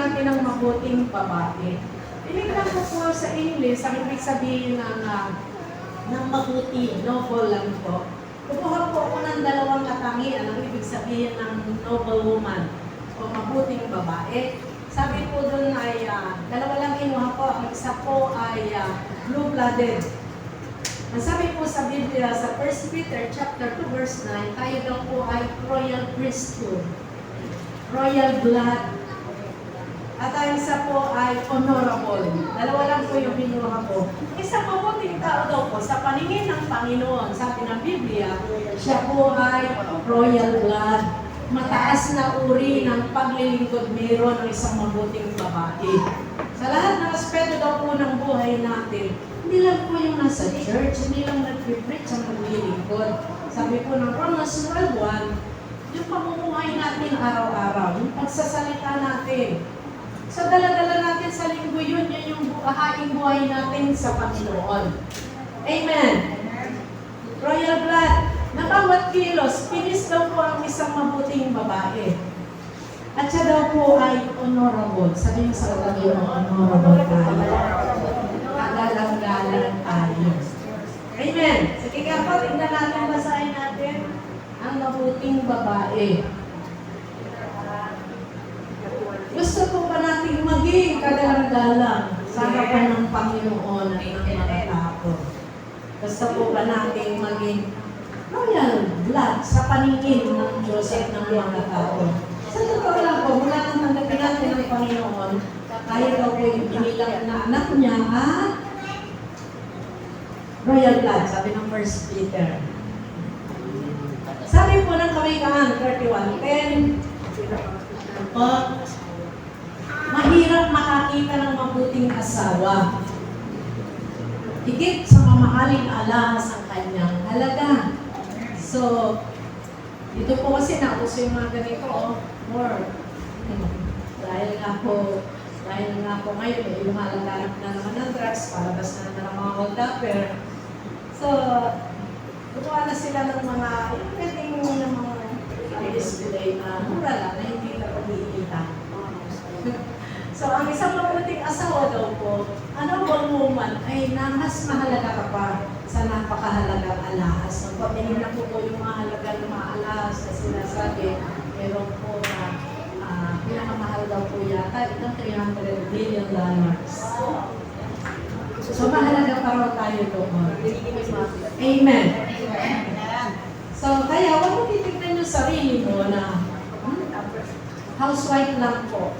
natin ang mabuting babae. Tinignan ko po sa English, ang ibig sabihin ng mabuti, noble lang po. Kumuha po ako ng dalawang katangian, ang ibig sabihin ng noble woman o mabuting babae. Sabi po doon ay dalawa lang kinuha ko. Ang isa po ay blue-blooded. Ang sabi po sa Biblia sa 1 Peter chapter 2 verse 9, tayo daw po ay royal priesthood, royal blood. At ang isa po ay honorable. Dalawa lang po yung binuha ko. Isang mabuting tao daw po sa paningin ng Panginoon, sabi ng Biblia, siya po ay royal blood. Mataas na uri ng paglilingkod meron ng isang mabuting babae. Sa lahat ng aspeto daw po ng buhay natin, hindi lang po yung nasa church, hindi lang nag-preach ang maglilingkod. Sabi po ng Romans 12:1, yung pamumuhay natin araw-araw, yung pagsasalita natin. So dala-dala natin sa linggo yun, yun yung haing buhay natin sa Panginoon. Amen. Royal blood. Na bawat kilos, pinis daw po ang isang mabuting babae. At siya daw po ay honorable. Sabi niyo sa katabi mo, honorable tayo. Kagalang-galang tayo. Amen. Sige nga po, tignan natin, basahin natin ang mabuting babae. Gusto po ba natin maging kagalang-galang sa harapan ng Panginoon at ng mga tao? Gusto po ba natin maging royal blood sa paningin ng Diyos at ng mga tao? Sa totoo lang po, mula nang tanggapin natin ng Panginoon, tayo daw po yung binilang na anak niya at royal blood, sabi ng 1 Peter. Sabi po ng Kawikaan 31:10, mahirap makakita ng mabuting asawa. Higit sa mamahaling alahas ang kanyang halaga. So, dito po kasi nauso yung mga ganito, more. Dahil nga po ngayon, lumalaganap na naman ng drugs, palabas na naman ang mga hold-upper. So, gumawa na sila ng mga, pwedeng ng mga display na mura lang, na hindi na pag-iinita. So, ang isang mabuting asawa daw po, honorable woman ay na mas mahalaga ka pa sa napakahalagang alahas. Pagpapinin na po yung mahalaga ng mga alahas na sinasabi, meron po na pinakamahal daw po yata, itong $300 billion. So, mahalaga pa raw tayo doon. Amen. So, kaya huwag mo titignan yung sarili mo na housewife lang po.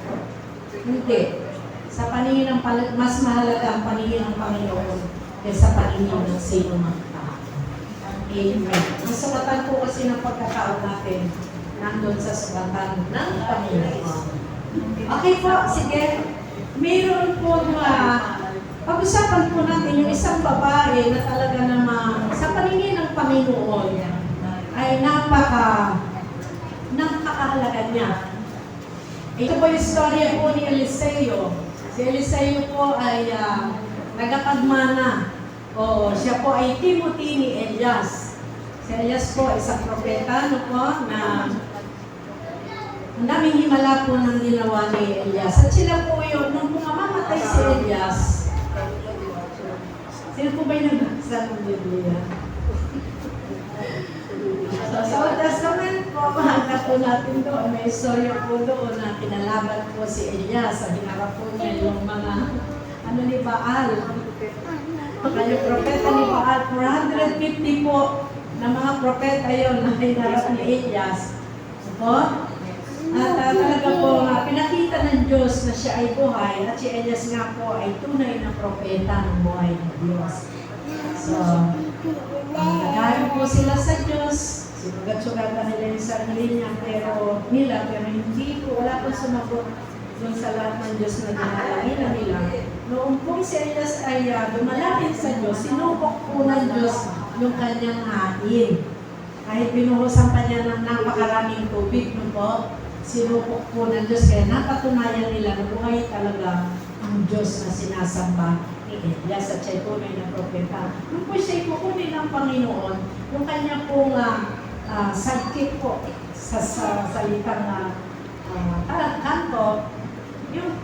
Hindi. Sa paningin ng mas mahalaga ang paningin ng Panginoon kaysa paningin ng sino man tao. Amen. Ang sukatan po kasi ng pagkatao natin nandun sa sukatan ng Panginoon. Okay po, sige. Mayroon po pag-usapan po natin yung isang babae na talaga namang sa paningin ng Panginoon ay napakahalaga niya. Ito po yung storya po ni Eliseo. Si Eliseo po ay nagapagmana. Siya po ay Timothy ni Elias. Si Elias po ay isang propeta na ang daming himala po ng ginawa ni Elias. At sila po yun, nung mamamatay si Elias, sino po ba yung nagbasa ng Biblia? Sa Old Testament po, mahagap po natin doon. May istorya po doon na kinalaban po si Elias. Sa hinarap po niya yung mga ni Baal. Yung propeta ni Baal, 450 po na mga propeta yon na hinarap ni Elias. At talaga po, pinakita ng Diyos na siya ay buhay at si Elias nga po ay tunay na propeta ng buhay ng Diyos. So, nagayon po sila sa Diyos. Sinugat-sugatan nila yung sarili niya, pero hindi po, wala pong sumagot doon sa lahat ng Diyos na ginalaginan nila. Noong pong si Elias ay dumalangin sa Diyos, sinubok po ng Diyos yung kanyang hain. Kahit binuhusan pa niya ng napakaraming tubig, sinubok po ng Diyos. Kaya napatunayan nila na buhay talaga ang Diyos na sinasamba ni Elias at siya tunay na propeta. Nung po siya ipukunin ng Panginoon, yung kanya pong sidekick po sa salitang kanto, yung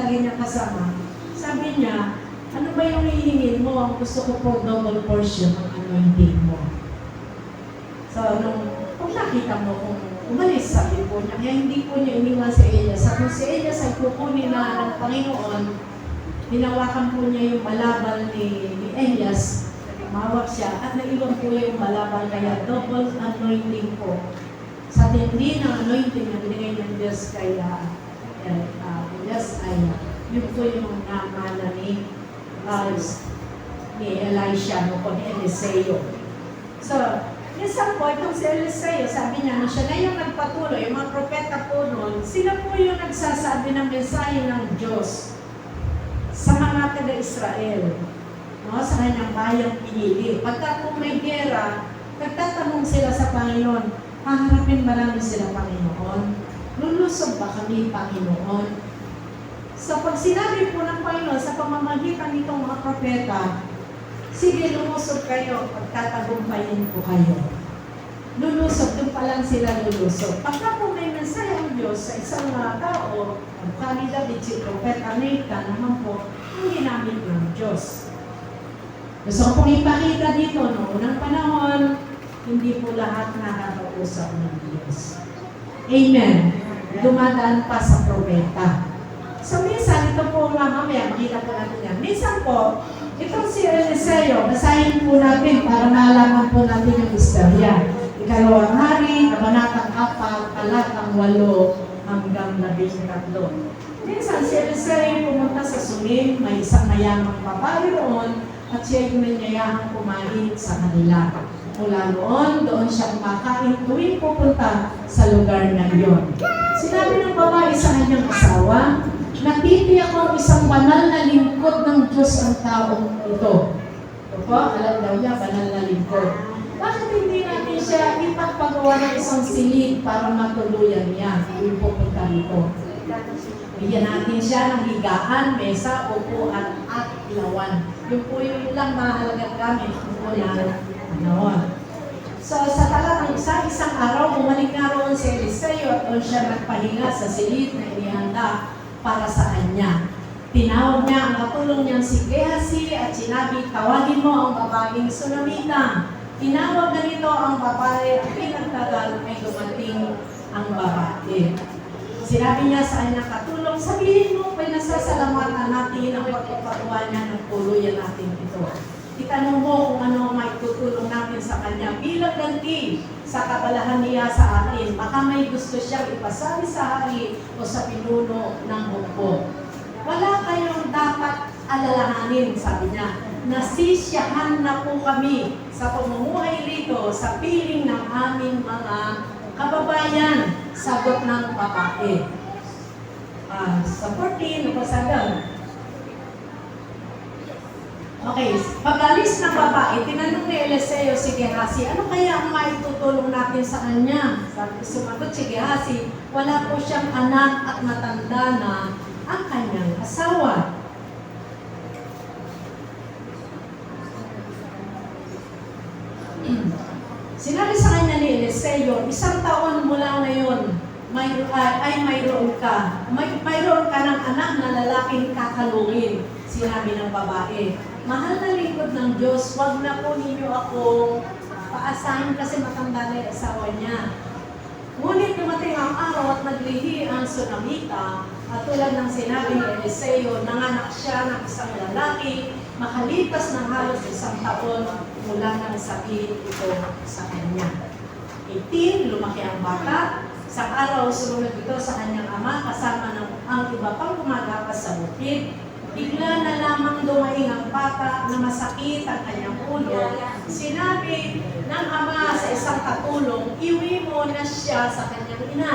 lagi niya kasama, sabi niya, ano ba yung hihingin mo? Ang gusto ko po double portion ng anointing mo. So, kung nakita mo kung umalis, sabi po niya, kaya hindi po niya iniwan si Elias. At kung si Elias ay kukunin na ng Panginoon, hinawakan po niya yung malabal ni Elias, mawak siya, at naiwan po yung malabal, kaya double anointing po. Sa tindi ng anointing na binigay ng Diyos kay Elias ay yun po yung namana ni Elisha, no po, ni Eliseo. So, minsan po, itong si Eliseo, sabi niya, na siya na yung nagpatuloy, yung mga propeta po noon, sila po yung nagsasabi ng mensahe ng Diyos sa mga taga-Israel, no, sa kanyang bayang pinili. Pagka kung may gera, nagtatanong sila sa Panginoon, haharapin ba namin sila, Panginoon? Lulusog ba kami, Panginoon? So pag sinabi po ng Panginoon sa pamamagitan nitong mga propeta, sige, lumusog kayo, pagtatagumpayin ko kayo. Lulusog, doon pa lang sila lulusog. Pagka po may mensahe ang Diyos sa isang tao, ang kani David, si Propeta Nathan naman po, ang ginamit ng Diyos. Gusto ko pong ipakita dito, no, unang panahon, hindi po lahat nakakausap ng Diyos. Amen. Dumadaan pa sa propeta. So minsan, ito po mamaya, makita po natin yan. Minsan po, itong si Eliseo, basahin po natin para malaman po natin yung istorya. Ikalawang hari, kabanatang 4, talatang 8 hanggang 13. Minsan, si Eliseo pumunta sa Sunim, may isang mayamang babae roon, at siya yung nanyayahang kumain sa kanila. Mula noon, doon siya kumakain tuwing pupunta sa lugar na iyon. Sinabi ng babae sa kanyang asawa, natitiyak akong isang banal na lingkod ng Diyos ang taong ito. Opo, alam daw niya, banal na lingkod. Bakit hindi natin siya ipagpagawa ng isang silid para matuluyan niya tuwing pupunta rito? Bigyan natin siya ng higaan, mesa, upuan, at ilawan. Yung po yung lang mahalagang gamit, upo na noon. So, sa talatang isang araw, bumalik nga roon si Eliseo at doon siya nagpahinga sa silid na inihanda para sa kanya. Tinawag niya ang katulong niyang si Gehazi at sinabi, tawagin mo ang babaeng Sunamita. Tinawag na nito ang babae at pinagtagal ay dumating ang babae. Sinabi niya sa kanyang katulong, sabihin mo, may nasasalamatan natin ang pagpapagawa niya ng puluyan natin ito. Itanong mo kung ano ang maitutulong natin sa kanya bilang ganti sa kabalahan niya sa atin. Baka may gusto siyang ipasabi sa hari o sa pinuno ng hukbo. Wala kayong dapat alalahanin, sabi niya. Nasisyahan na po kami sa pamumuhay rito sa piling ng aming mga kababayan, sagot ng babae. Sa 14, napasagang. Okay, pag-alis ng babae, tinanong ni Eliseo si Gehazi, ano kaya ang maitutulong natin sa kanya? Sumagot si Gehazi, wala po siyang anak at matanda na ang kanyang asawa. Sinabi sa kanya ni Eliseo, 1 taon mula ngayon, mayroon ka ng anak na lalaking kakalungin. Sinabi ng babae, mahal na lingkod ng Diyos, wag na po ninyo akong paasahin kasi matanda na yung asawa niya. Ngunit dumating ang araw at naglihi ang Sunamita at tulad ng sinabi ni Eliseo, nanganak siya ng isang lalaki, makalipas ng halos 1 taon mula nang sabihin ito sa kanya. 18, lumaki ang bata. Sa araw, sumunod ito sa kanyang ama kasama ng ang iba pang gumagapas sa bukid. Bigla na lamang dumaing ang bata na masakit ang kanyang ulo. Sinabi ng ama sa isang katulong, iwi mo na siya sa kanyang ina.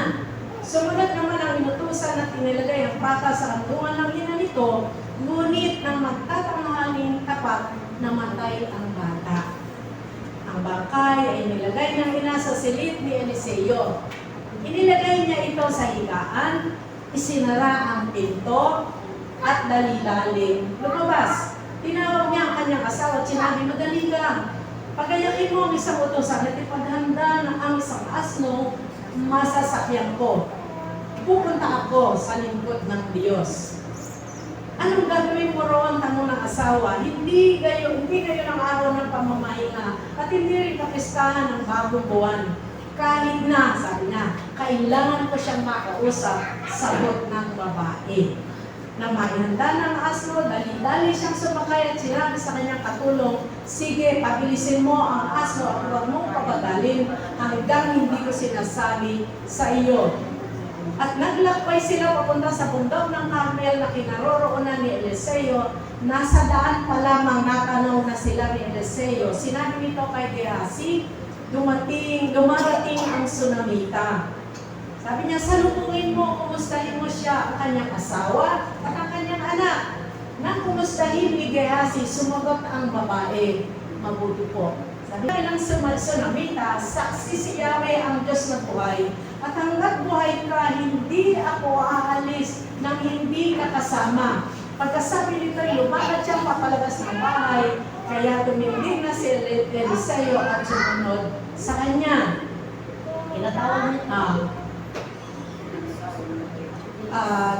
Sumunod naman ang inutusan at inilagay ang bata sa andungan ng ina nito, ngunit nang magtatanghaling tapat, namatay ang bata. Ang bangkay ay nilagay ng ina sa silid ni Eliseo. Inilagay niya ito sa higaan, isinara ang pinto, at dali-daling lumabas. Tinawag niya ang kanyang asawa at sinabi, madali lang. Pagayakin mo ang isang utosan at ipaghanda ng ang isang asno, masasakyan ko. Pupunta ako sa lingkod ng Diyos. Anong gagawin mo roon tanong ng asawa? Hindi gayon ang araw ng pamamahinga at hindi rin kapistahan ng bagong buwan. Kahit na, sabi niya, kailangan ko siyang makausap, sagot ng babae. Na maihanda ng asno, dali-dali siyang sumakay at sinabi sa kanyang katulong, sige, pabilisin mo ang asno at huwag mong pabagalin hanggang hindi ko sinasabi sa iyo. At naglakbay sila papunta sa bundok ng Carmel na kinaroroonan ni Eliseo. Nasa daan pa lamang natanaw na sila ni Eliseo. Sinabi nito kay Gehazi, dumarating ang Sunamita. Sabi niya, salubungin mo, kumustahin mo siya, ang kanyang asawa at ang kanyang anak. Nang kumustahin ni Gehazi, sumagot ang babae, mabuti po. Sabi niya, ng Sunamita, saksi si Yahweh ang Diyos na buhay. At hanggat buhay ka, hindi ako aalis nang hindi ka kasama. Pagkasabi nito, lumakad siyang papalabas ng bahay, kaya tumindig na si Eliseo at sumunod sa kanya. Tinatawag niya,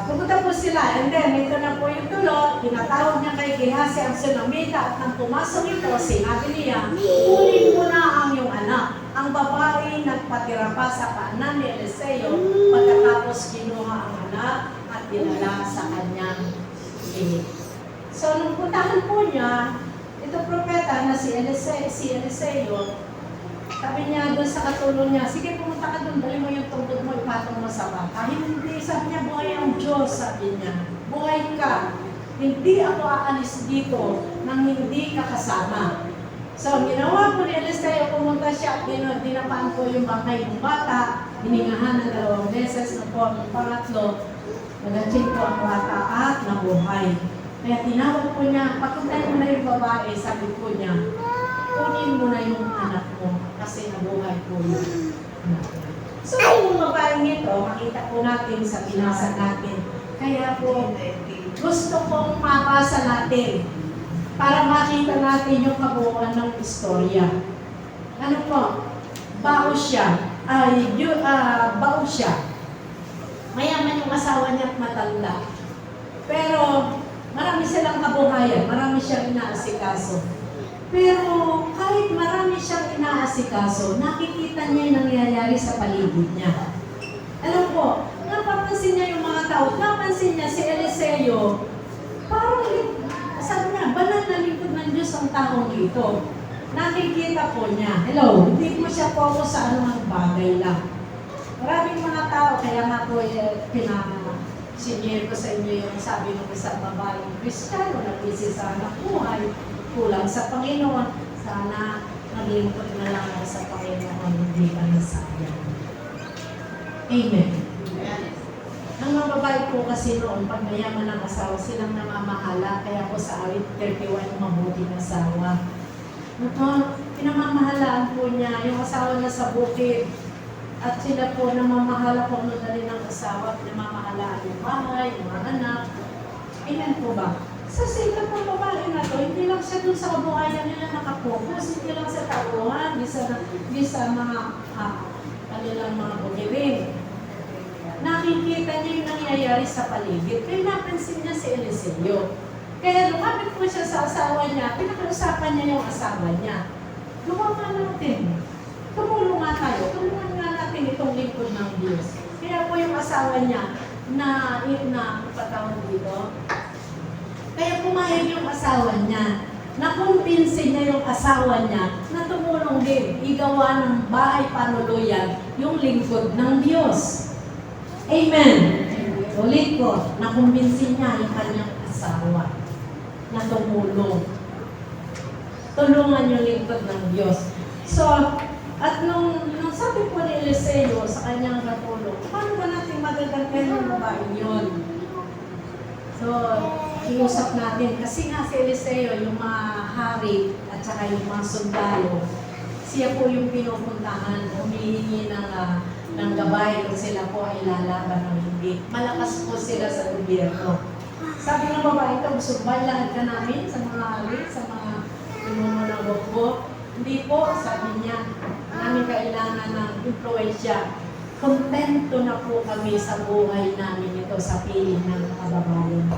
pumunta po sila, and then ito na po yung tulo, tinatawag niya kay Gehazi ang Sunamita at nang pumasok ito, sinabi niya, kunin mo na ang iyong anak. Ang babae nagpatira pa sa paanan ni Eliseo pagkatapos kinuha ang anak at dinala sa kanyang init. So, nung puntahan po niya, ito propeta na si Eliseo, sabi niya doon sa katulong niya, sige pumunta ka doon, dali mo yung tungkod mo, ipatong mo sa bata. Hindi, sabi niya, buhay ang Diyos, sabi niya. Buhay ka. Hindi ako aalis dito nang hindi ka kasama. So, ginawa po ni Eliseo, pumunta siya at dinapaan po yung bangkay ng bata, hiningahan ng 2 beses na po, ang pangatlo, nag-check po ang bata at nabuhay. Kaya tinawag po niya, patunay mo na yung babae, sabi po niya, kunin mo na yung anak mo kasi nabuhay po yun. So, yung babaeng ito, makita po natin sa binasa natin. Kaya po, gusto kong mabasa natin para makita natin yung kabuuan ng istorya. Ano po? Bao siya. Mayaman yung asawa niya at matanda. Pero, marami silang kabuhayan, marami siyang inaasikaso. Pero kahit marami siyang inaasikaso, nakikita niya yung nangyayari sa paligid niya. Alam po, napapansin niya yung mga tao, napansin niya si Eliseo, parang sabi niya, banal na lingkod ng Diyos ang taong ito. Nakikita po niya, hello, hindi mo siya focus sa anumang bagay lang. Maraming mga tao, kaya nga po sinyer ko sa inyo yung sabi ng isang babaeng Kristiyano na busy sa anak buhay, kulang sa Panginoon, sana naglingkod na lang ako sa Panginoon, hindi ka nasayang. Amen. Ang mga babae po kasi noon, pag mayaman ng asawa, silang namamahala, kaya po sa awit 31, mabuting asawa. Pinamamahalaan po niya yung asawa na sa bukid, at sila po namamahala po noon na rin ng asawa, pinamamahalaan yung bahay, yung mga anak. Amen po ba? Sa sila pong babae na to, hindi lang siya dun sa kabuhayan nila nakapokus, hindi lang sa tauhan, di sa mga kanilang mga bukirin. Nakikita niya yung nangyayari sa paligid. Kaya napansin niya si Eliseo. Kaya lumapit po siya sa asawa niya, pinakausapan niya yung asawa niya. Lumawa natin. Tumulong nga tayo. Tulungan nga natin itong lingkod ng Diyos. Kaya po yung asawa niya na patawag dito, kaya pumayag yung asawa niya, nakumbinsin niya yung asawa niya na tumulong din, igawa ng bahay panuluyan yung lingkod ng Diyos. Amen. Ulit ko, nakumbinsin niya yung kanyang asawa na tumulong. Tulungan yung lingkod ng Diyos. So, at nung sabi po ni Eliseo sa kanyang katulong, paano ba natin magagantihan yung babae yun? So, iusap natin. Kasi nga si Eliseo, yung mga hari at saka yung mga sundalo, siya po yung pinupuntahan, humihingi ng gabay kung sila po ay lalaban o hindi. Malakas po sila sa gobyerno. Sabi ng babae ito, subaylahan ka namin sa mga hari, sa mga pinumunawag po. Hindi po, sabi niya, namin kailangan ng influensya. Kontento na po kami sa buhay namin ito sa piling ng kababayan.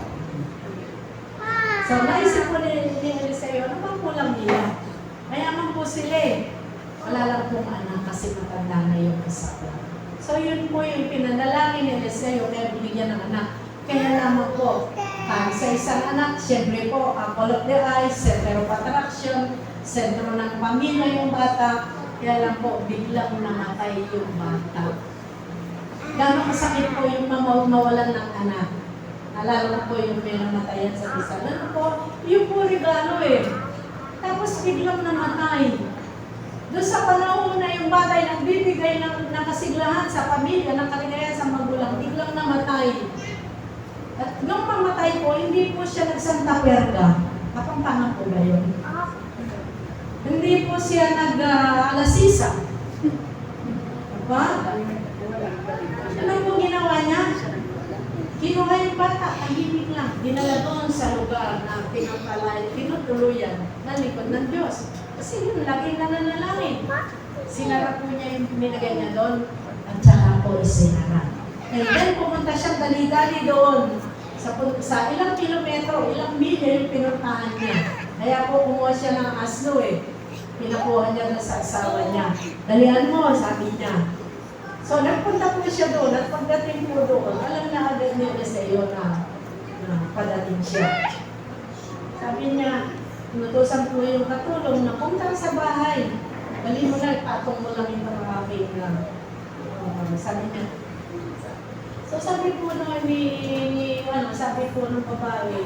So, naisip po ni Eliseo, ano bang kulang nila? Mayaman po sila eh. Wala lang pong anak kasi matanda na yung isa ko. So, yun po yung pinanalangin ni Eliseo, kaya binigyan ng anak. Kaya naman po, sa isang anak, siyempre po, apple of the eyes, center of attraction, sentro ng pamilya yung bata, kaya lang po, biglang namatay yung bata. Gano'ng kasakit po yung mawalan ng anak. Alala po yung may namatayan sa isa. Ano po, yung po regalo eh. Tapos biglang namatay. Doon sa panahon na yung bata ay nagbibigay ng kasiglahan sa pamilya, ng kaligayahan sa magulang, biglang namatay. At nung mamatay po, hindi po siya nagsanta perga. Kapampangan po ba yun? Hindi po siya nag-alasisa. Diba? Ano po ginawa niya? Kinuha yung bata, tahimik lang. Dinala doon sa lugar na pinapalay, tinutuluyan ng likod ng Diyos. Kasi yun, laging nananalangin. Sinara po niya yung binagay niya doon, at saka po isinara. And then pumunta siyang dali-dali doon. Sa ilang kilometro, ilang milya yung pinuntahan niya. Kaya po kumuha siya ng asno eh. Pinakuha niya na sa asawa niya. Dalihan mo, sabi niya. So nagpunta po siya doon at pagdating po doon, alam na agad ni Eliseo na padating siya. Sabi niya, inutusan po yung katulong na punta sa bahay. Dali mo na, patong mo lang yung aking sabi niya. So sabi po sabi po ng babae,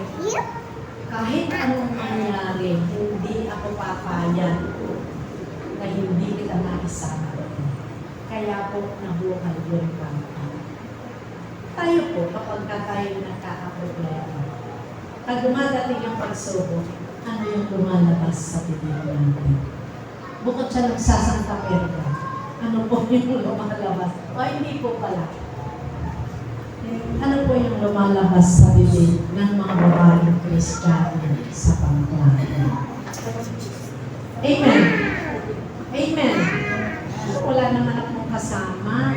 kahit anong mangyari, hindi ako papayag na hindi kita maisama. Kaya po nabuhay yung bata. Tayo po, kapag tayo nagkakaproblema, pag dumadating yung pagsubok, ano yung lumalabas sa bibig natin? Bukod siya nagsasangka perga, ano po yung lumalabas? O hindi po pala. Ano po yung lumalabas sa bibig ng mga babaeng Kristiyano sa pangklaan? Amen. Amen. Wala naman akong kasama.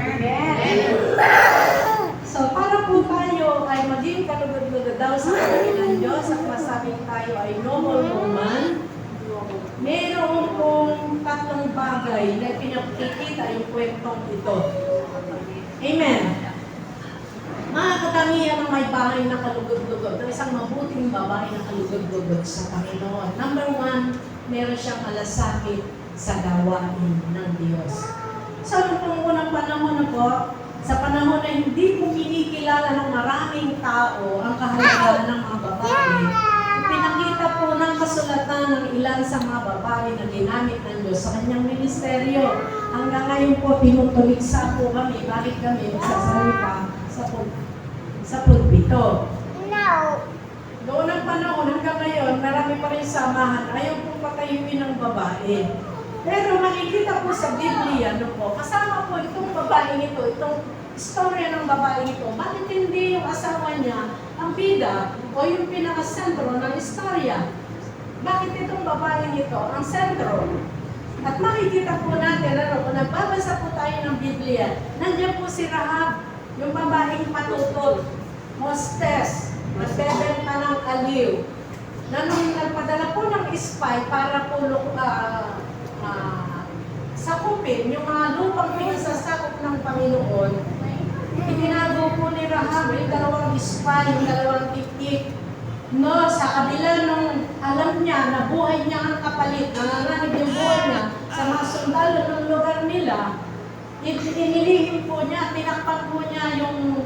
So, para po tayo ay maging kalugod-lugod daw sa kanya ng Diyos at masabing tayo ay noble woman, meron pong tatlong bagay na pinakikita yung kwentong ito. Amen. Mga katangian ng may bahay na kalugod-lugod, ng isang mabuting babae na kalugod-lugod sa Panginoon. Number 1, meron siyang malasakit sa gawain ng Diyos. So, nung unang panahon na po, sa panahon na hindi po kinikilala ng maraming tao ang kahalagahan ng mga babae, pinakita po ng kasulatan ng ilan sa mga babae na ginamit ng Diyos sa kanyang ministeryo. Hanggang ngayon po, tinutuligsa po kami. Bakit kami magsasalita sa pulpito? Noon ang panahon, hanggang ngayon, marami pa rin samahan. Ayaw po patayuin ng babae. Pero makikita po sa Biblia, kasama po itong babaeng ito, itong istorya ng babaeng ito, bakit hindi yung asawa niya ang bida o yung pinakasentro ng istorya? Bakit itong babaeng ito ang sentro? At makikita po natin, kung nagbabasa po tayo ng Biblia, nandiyan po si Rahab, yung babaeng patutol, hostess, nagbebenta ng aliw, na nung nagpadala po ng spy para po sakupin yung mga lupang pinasasakop ng Panginoon, itinago po ni Rahab yung dalawang spy, yung dalawang tiktik. No, sa kabila nung alam niya na buhay niya ang kapalit, nanganganib yung buhay niya sa mga sundalo ng lugar nila, inilihim po niya, tinakpan po niya yung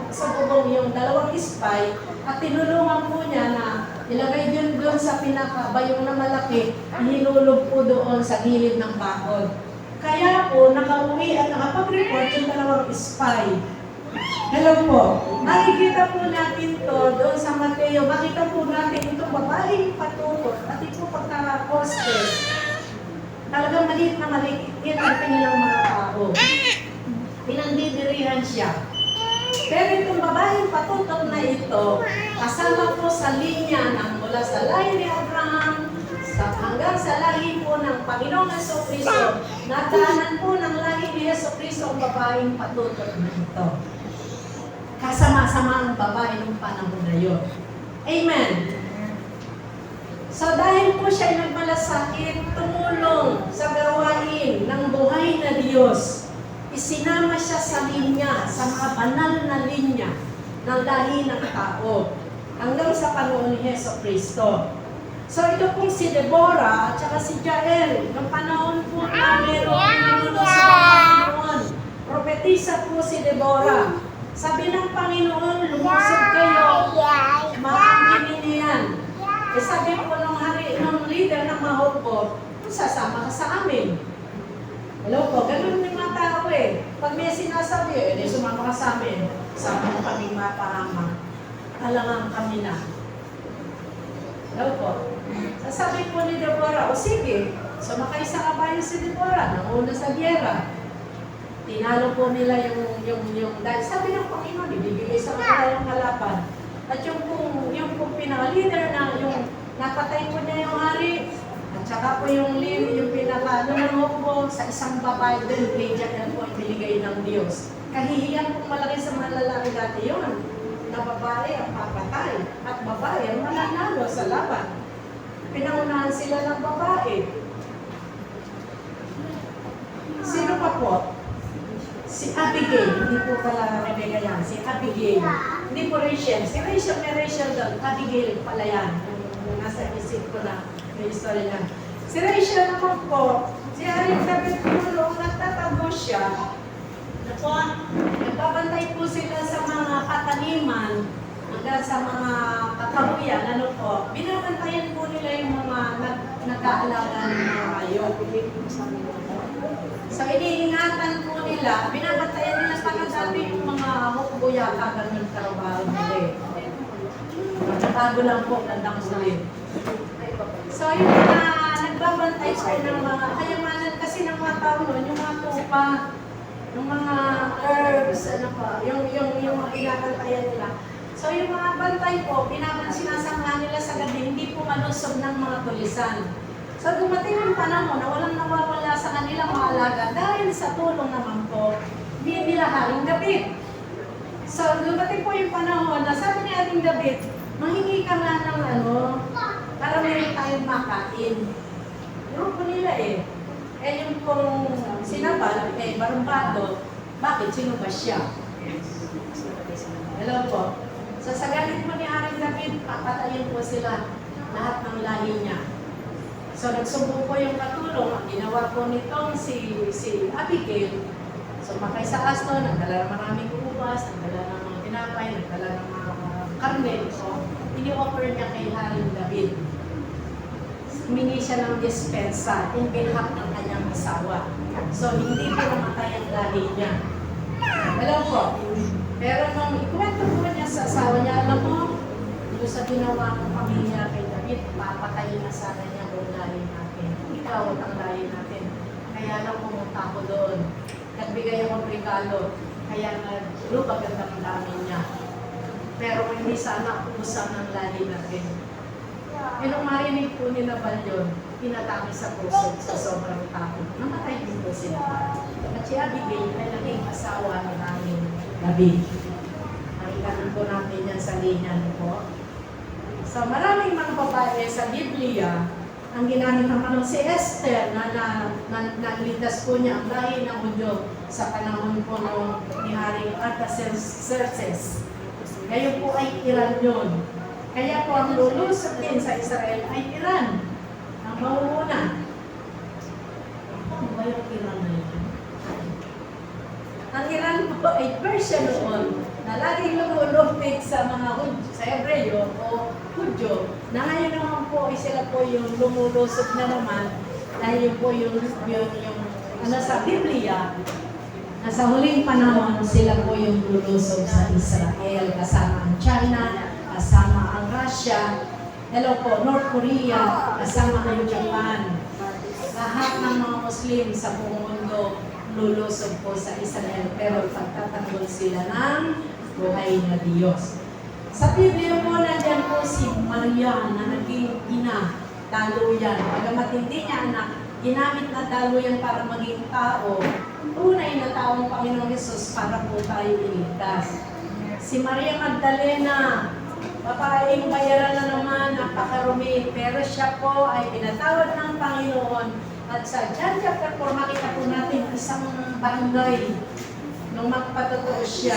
sa bubong yung dalawang spy at tinulungan po niya na ilagay din doon sa pinakabayong na malaki, hinulog po doon sa gilid ng bakod. Kaya po, nakauwi at nakapag-report yung dalawang spy. Hello po. Makikita po natin to doon sa Mateo. Makita po natin itong babaeng patutot at ito pagka-hostess. Talagang maliit na maliit ang tingin ng mga tao. Pinandidirihan siya. Pero itong babaeng patutok na ito, kasama po sa linya ng mula sa lahi ni Abraham hanggang sa lahi po ng Panginoong Jesucristo, nadaanan po ng lahi ni Jesucristo ang babaeng patutok na ito. Kasama-sama ang babae ng panahon na yun. Amen. So dahil po siya ay nagmalasakit, tumulong sa gawain ng buhay na Diyos. Isinama siya sa linya, sa mga banal na linya ng lahi ng tao hanggang sa panahon ni Heso Kristo. So ito pong si Deborah at saka si Jael, ng panahon po na mayroong pinanunod sa Panginoon. Propetisa po si Deborah. Sabi ng Panginoon, lumusog kayo, maangkin ninyo yan. Eh sabi po nung leader ng Mahoko, sasama ka sa amin. Hello po, ganun yung mga tao eh. Pag may sinasabi, di sumama ka sa amin. Sama mo kaming mapahama. Alangan kami na. Hello po. Sasabi po ni Deborah, o sige, sumakay sa kabayo si Deborah, nanguna sa gyera. Tinalo po nila yung dahil sabi ng Panginoon, ibibigay sa kanila yung kalaban. At yung pinaka-leader na yung napatay po niya yung hari, at saka po yung pinaka-numero po sa isang babae din, kay Jael po binigay ng Diyos. Kahihiyan po malaki sa mga lalaki dati yun, na babae ang papatay, at babae ang mananalo sa laban. Pinaunahan sila ng babae. Sino pa po? Si Abigail, hindi po pala Rebecca yan, si Abigail. Hindi po Rachel. Si Rachel, may Rachel doon. Abigail pala yan. Yung nasa isip ko na may istorya niya. Si Rachel naman po, si Haring David po noong nagtatago siya, nagbabantay po sila sa mga kataniman, hanggang sa mga kakabuyan, binabantayan po nila yung mga nag-aalaga ng mga hayop. So, iniingatan po nila, binabantayan nila pagkagabi yung mga hukbuya kagang trabaho nila. Nagtago lang po, gandang sulit. So, yung mga nagbabantay po ng mga kayamanan kasi ng mga tao noon, yung mga tupa, yung mga herbs, yung mga binabantayan nila. So, yung mga bantay po, sinasangla nila sa gabi, hindi po malusog ng mga tulisan. So, dumating ang panahon na walang nawawala sa kanilang mga alaga dahil sa tulong naman po ni nila Haring David. So, dumating po yung panahon na sabi ni Haring David, mahingi ka nga ng para meron tayong makain. Grupo nila eh. Eh yung pong sinabal, barumbado, bakit? Sino ba siya? Hello po. So, sa galit po ni Haring David, papatayin po sila lahat ng lahi niya. So, nagsumbo po yung katulong. Ang ginawa po nitong si Abigail. So, makay sa asto, nagdala ng maraming ubas, nagdala ng mga tinapay, nagdala ng mga karne. So, ini-offer niya kay Haring David. Humingi siya ng dispensa in behalf ng kanyang asawa. So, hindi po namatay ang lahi niya. Alam po, pero nung ikwento po niya sa asawa niya, alam mo, yung sa ginawa ng pamilya kay David, papatayin na sana niya ang lahi natin. Ikaw ang lahi natin. Kaya lang pumunta ako doon. Nagbigay ako ng regalo. Kaya nag-lubag ang damdamin niya. Pero hindi sana ubusan ng lahi natin. E nung marinig po ni Nabal yun, pinatake sa puso sa sobrang takot. Namatay din po sila. At si Abigail ay naging asawa ni namin David. Nakikanin po natin yan sa linya po. So maraming mga babae sa Biblia, ang ginamit naman si Esther na naligtas po niya ang lahi ng Hudyo sa panahon po ni Haring Artaxerxes. Ngayon po ay Iran yun. Kaya po ang lulusog din sa Israel ay Iran. Ang mauuna. Ano ba yung Iran na yun? Ang Iran po ay Persia noon na laging lumulupit sa mga sa Hebreo o Hudyo, na ngayon naman po ay sila po yung lumulusog na naman dahil yun po yung sa Biblia na sa huling panahon sila po yung lulusog sa Israel kasama ang China, kasama ang Russia, hello po, North Korea, kasama ang Japan. Lahat ng mga Muslim sa buong mundo lulusog po sa Israel pero pagtatanggol sila ng buhay na Diyos. Sa Biblia po nandiyan po si Maria na naging ina, daluyan. Pagamat hindi niya anak, ginamit na daluyan para maging tao. Tunay na taong Panginoong Hesus para po tayo iligtas. Si Maria Magdalena, babaeng bayaran na naman, napakarumi, pero siya po ay pinatawad ng Panginoon. At sa John chapter 4, makita po natin isang barangay nung magpatotoo siya,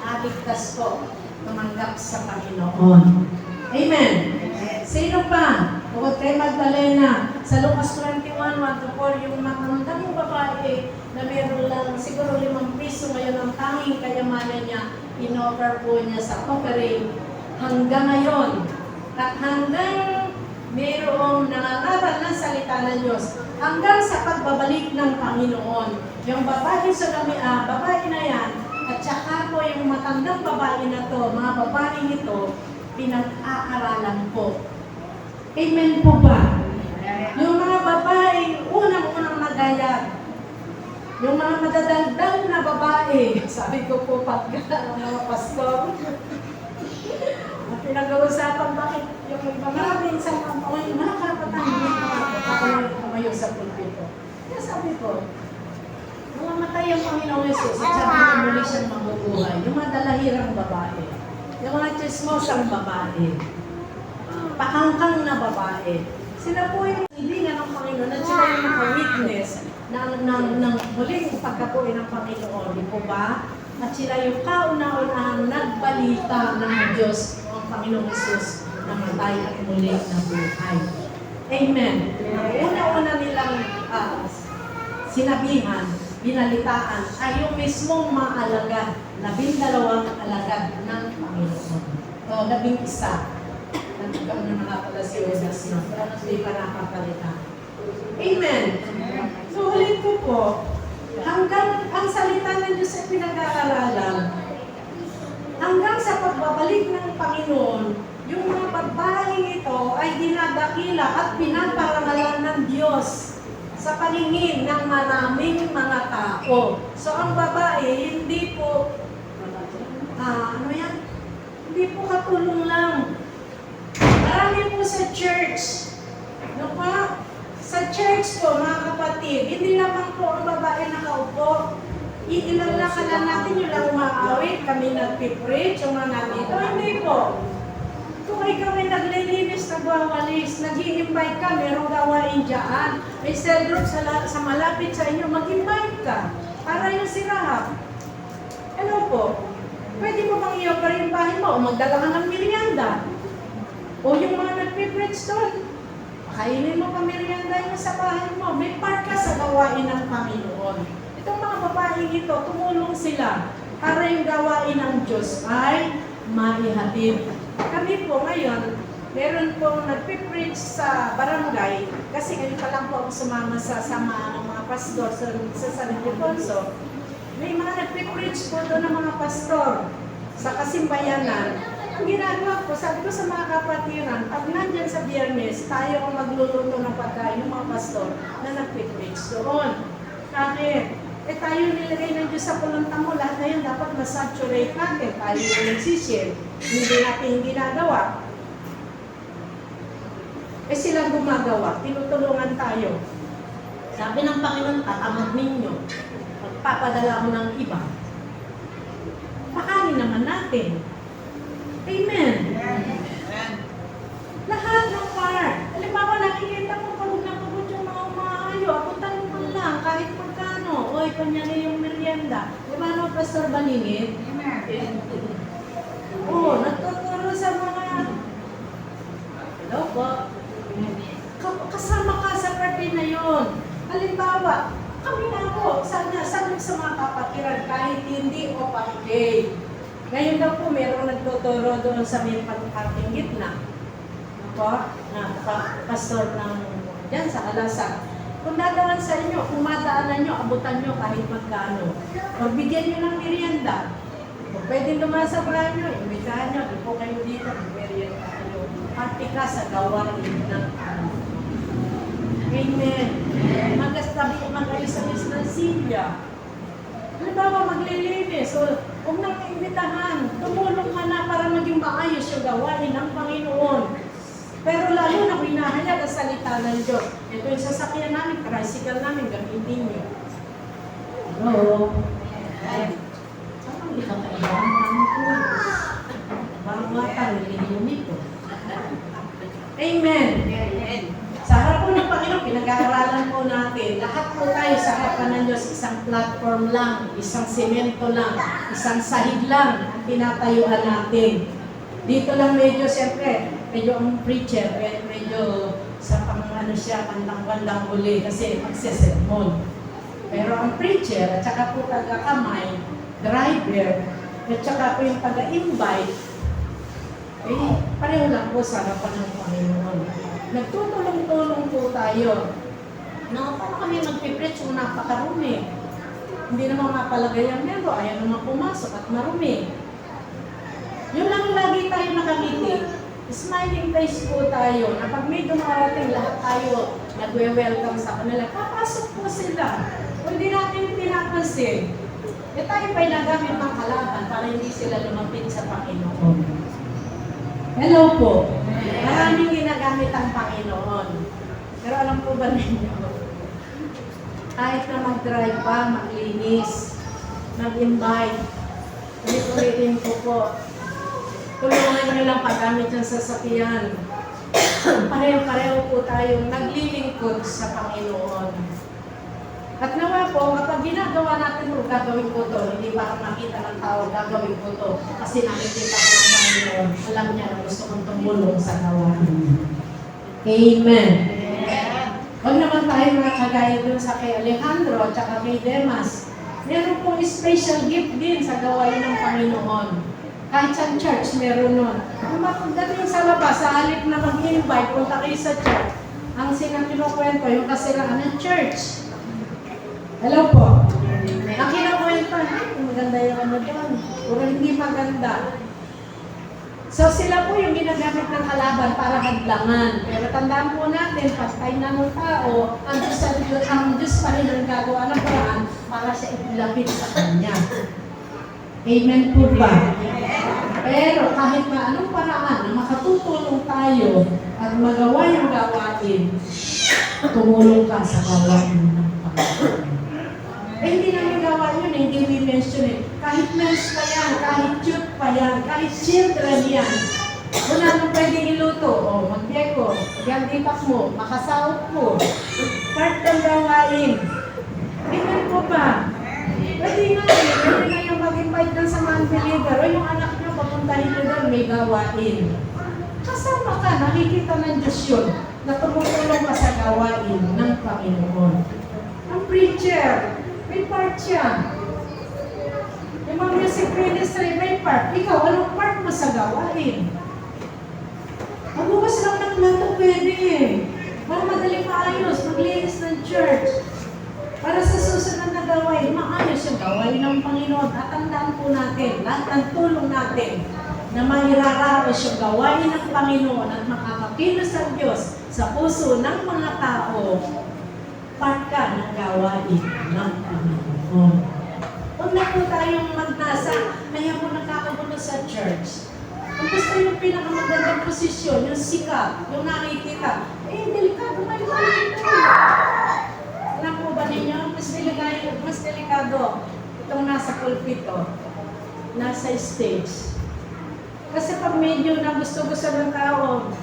aligtas po, tumanggap sa Panginoon. Amen. Sino pa? Bukod kay Magdalena, sa Lucas 21, 1-4, yung matandang babae na meron lang siguro 5 piso ngayon ang tanging kayamanan niya, in-offer po niya sa offering hanggang ngayon. At hanggang mayroong nangangaral ng salita ng Diyos, hanggang sa pagbabalik ng Panginoon. Yung babae babae na yan, at saka po yung matandang babae na to, mga babaeng ito, pinag-aaralan po. Amen po ba? Yung mga babae, unang-unang nagayag. Yung mga madadaldal na babae, sabi ko po pag mga pastor, pinag-uusapan bakit yung iba maraming sa mga karapatan ako yung kumayo sa pulpito. Kaya sabi ko, mamatay ang Panginoong Yesus at sabi ko muli siyang mabubuhay. Yung mga dalahirang babae, yung mga chismosang babae, pakangkang na babae. Sila po yung hilingan ng Panginoon at sila yung mga-witness ng muling pagkapuin ng Panginoon. Di po ba? At sila yung kauna-unahang nagbalita ng Diyos, ang Panginoong Yesus, na matay at muli na buhay. Amen. Una-una nilang sinabihan, binalitaan, ay yung mismong mga alagad, 12 alagad ng Panginoon. O, 11. Nagkakaw na nakapala si Judas na, pero hindi pa nakapalitan. Amen. So, ulit ko po, hanggang ang salita ng Diyos ay pinag-aaralan, hanggang sa pagbabalik ng Panginoon, yung mga babaeng ito ay dinadakila at pinaparangalan ng Diyos sa paningin ng maraming mga tao. So, ang babae, hindi po, hindi po katulong lang. Marami po sa church, no pa? Sa church po, mga kapatid, hindi lamang po ang babae nakaupo. Iilan na ka lang natin yung lang umaawit, kami nagpipreach, yung mga nandito. Hindi po. Kung ikaw ay naglilinis, nagwawalis, nag-i-invite ka, merong gawain dyan, may cell group sa malapit sa inyo, mag-invite ka. Para yung si Rahab. Ano po? Pwede mo bang i-offer yung bahay mo o magdala ka ng merienda? O yung mga nagpipreach doon, kainin mo pa merienda mo sa bahay mo. May part ka sa gawain ng Panginoon. Itong mga babaeng ito, tumulong sila para yung gawain ng Diyos ay maihatid. Kami po ngayon, meron pong nagpipreach sa barangay, kasi ngayon pa lang po ako sumama sa samaan ng mga pastor sa San Ildefonso. May mga nagpipreach po doon ng mga pastor sa Kasimbayanan. Ang ginagawa ko, sabi ko sa mga kapatiran, pag nandyan sa Biyernes, tayo ang magluluto ng pagkain ng mga pastor na nagpipreach doon. Bakit? Tayo nilagay ng Diyos sa pulunta mo, lahat na yun dapat masaturate natin. Tayo yung nagsishare. Hindi natin ginagawa. Silang gumagawa. Tinutulungan tayo. Sabi ng Panginoon, tatamad ninyo. Magpapadala ko ng iba. Pakanin naman natin. Amen. Lahat ng part. Halimbawa, nakikita mo pagod na pagod yung mga umaayo. Abutan mo lang kahit magkano. Oy, kanya yung merienda. Diba no, Pastor Balingit? Oo, nagtuturo sa mga... Hello po. Kasama ka sa party na yun. Halimbawa, kami na po, sabi sa mga kapatiran, kahit hindi o pag-gay. Ngayon daw po, mayroong nagtuturo doon sa may pag-parking gitna. Na pastor ng dyan sa Alasan. Kung dadawan sa inyo, kung madaanan nyo, abutan nyo kahit magkano. O bigyan nyo ng merienda. Kung pwedeng lumasa ba nyo, imbitahan nyo, po kayo dito, merienda kayo. Party ka sa gawain ng ano. Amen. Mag-ayos-ayos ng silya. Halimbawa, maglilinis. So, kung nang-imbitahan, tumulong ka na para maging maayos yung gawain ng Panginoon. Pero lalo na kung hinahayag ang salita ng Diyos. Ito yung sasakyan namin, tricycle namin, gamitin nyo. Hello? Ay, saan hindi ka kailangan? Bang matang, Amen. Sa harap po ng Panginoon, pinag-aaralan po natin, lahat po tayo sa harapan ng Diyos, isang platform lang, isang semento lang, isang sahig lang ang tinatayuan natin. Dito lang medyo, siyempre, medyo ang preacher, medyo sa siya, kandang-kandang huli kasi magsesermon. Pero ang preacher, at saka po taga-kamay, driver, at saka po yung taga-invite, pareho lang po sa harapan ng Panginoon. Nagtutulong-tulong po tayo. No, paano kami magpipreach kung napakarumi? Hindi naman mapalagay ang mero, ayaw naman pumasok at marumi. Yun lang lagi tayo nakangiti. Smiling face po tayo, na pag may dumarating, lahat tayo nagwe-welcome sa kanila. Papasok po sila. Kung di natin pinapansin, tayo pa'y nagamit ng kalaban para hindi sila lumapit sa Panginoon. Hello po. Maraming ginagamit ang Panginoon. Pero alam po ba ninyo, kahit na mag-drive pa, maglinis, mag-invite, ulit-ulitin po, tulungan nyo lang paggamit ng sasakyan. Pareho-pareho po tayong naglilingkod sa Panginoon. At nawa po, kapag ginagawa natin ito, gagawin ko ito, hindi para makita ng tao, gagawin ko ito. Kasi nakikita ko ng Panginoon, alam niya na gusto kong tumulong sa gawain. Amen. Huwag naman tayo mga kagaya dun sa kay Alejandro at saka kay Demas. Meron pong special gift din sa gawain ng Panginoon. Kahit sa church, meron nun. Kung pagdating sa labas, sa halip na mag-invite, punta kayo sa church, ang sinakinukwento, yung kasiraan ng church. Hello po. Ang kinakwento, maganda yung ano doon. Puro hindi maganda. So sila po yung ginagamit ng kalaban para hadlangan. Pero tandaan po natin, pagtay na ng tao, ang Diyos pa rin ang gagawa ng paraan para siya ilapit sa Kanya. Amen po ba? Pero kahit na anong paraan na makatutulong tayo at magawa yung gawain, tumulong ka sa gawain ng Panginoon. Hindi namin gawa yun, hindi we mention it. Kahit nurse pa yan, kahit cute pa yan, kahit children yan. Wala nang pwedeng iluto. O, mag-deko, yan dipak mo, makasahot mo. Part ng gawain. Amen po ba? Pwede nga eh, pwede nga yung mag-invite ng sa mga believer. O yung anak nyo, papuntahin nyo doon, may gawain. Kasama ka, nakikita ng Diyos yun, na tumutulong ka sa gawain ng Panginoon. Ang preacher, may part siya. Yung mga music ministry, may part. Ikaw, anong part mo sa gawain? Magbukas lang ng plato, pwede eh. Para madaling maayos, maglinis ng church. Para sa susunod na gawain, maayos yung gawain ng Panginoon. At tandaan po natin, lahat ng tulong natin na mairaraos yung gawain ng Panginoon at makakakilos ang Diyos sa puso ng mga tao, part ka ng gawain ng Panginoon. Huwag na po tayong magnasa, kaya po nakakagulo sa church. Kung gusto yung pinakamagandang posisyon, yung sikat, yung nakikita, delikado kayo dito. Alam po ba ninyo, mas delikado itong nasa pulpito, nasa stage. Kasi pag medyo na gusto-gusto ng tao,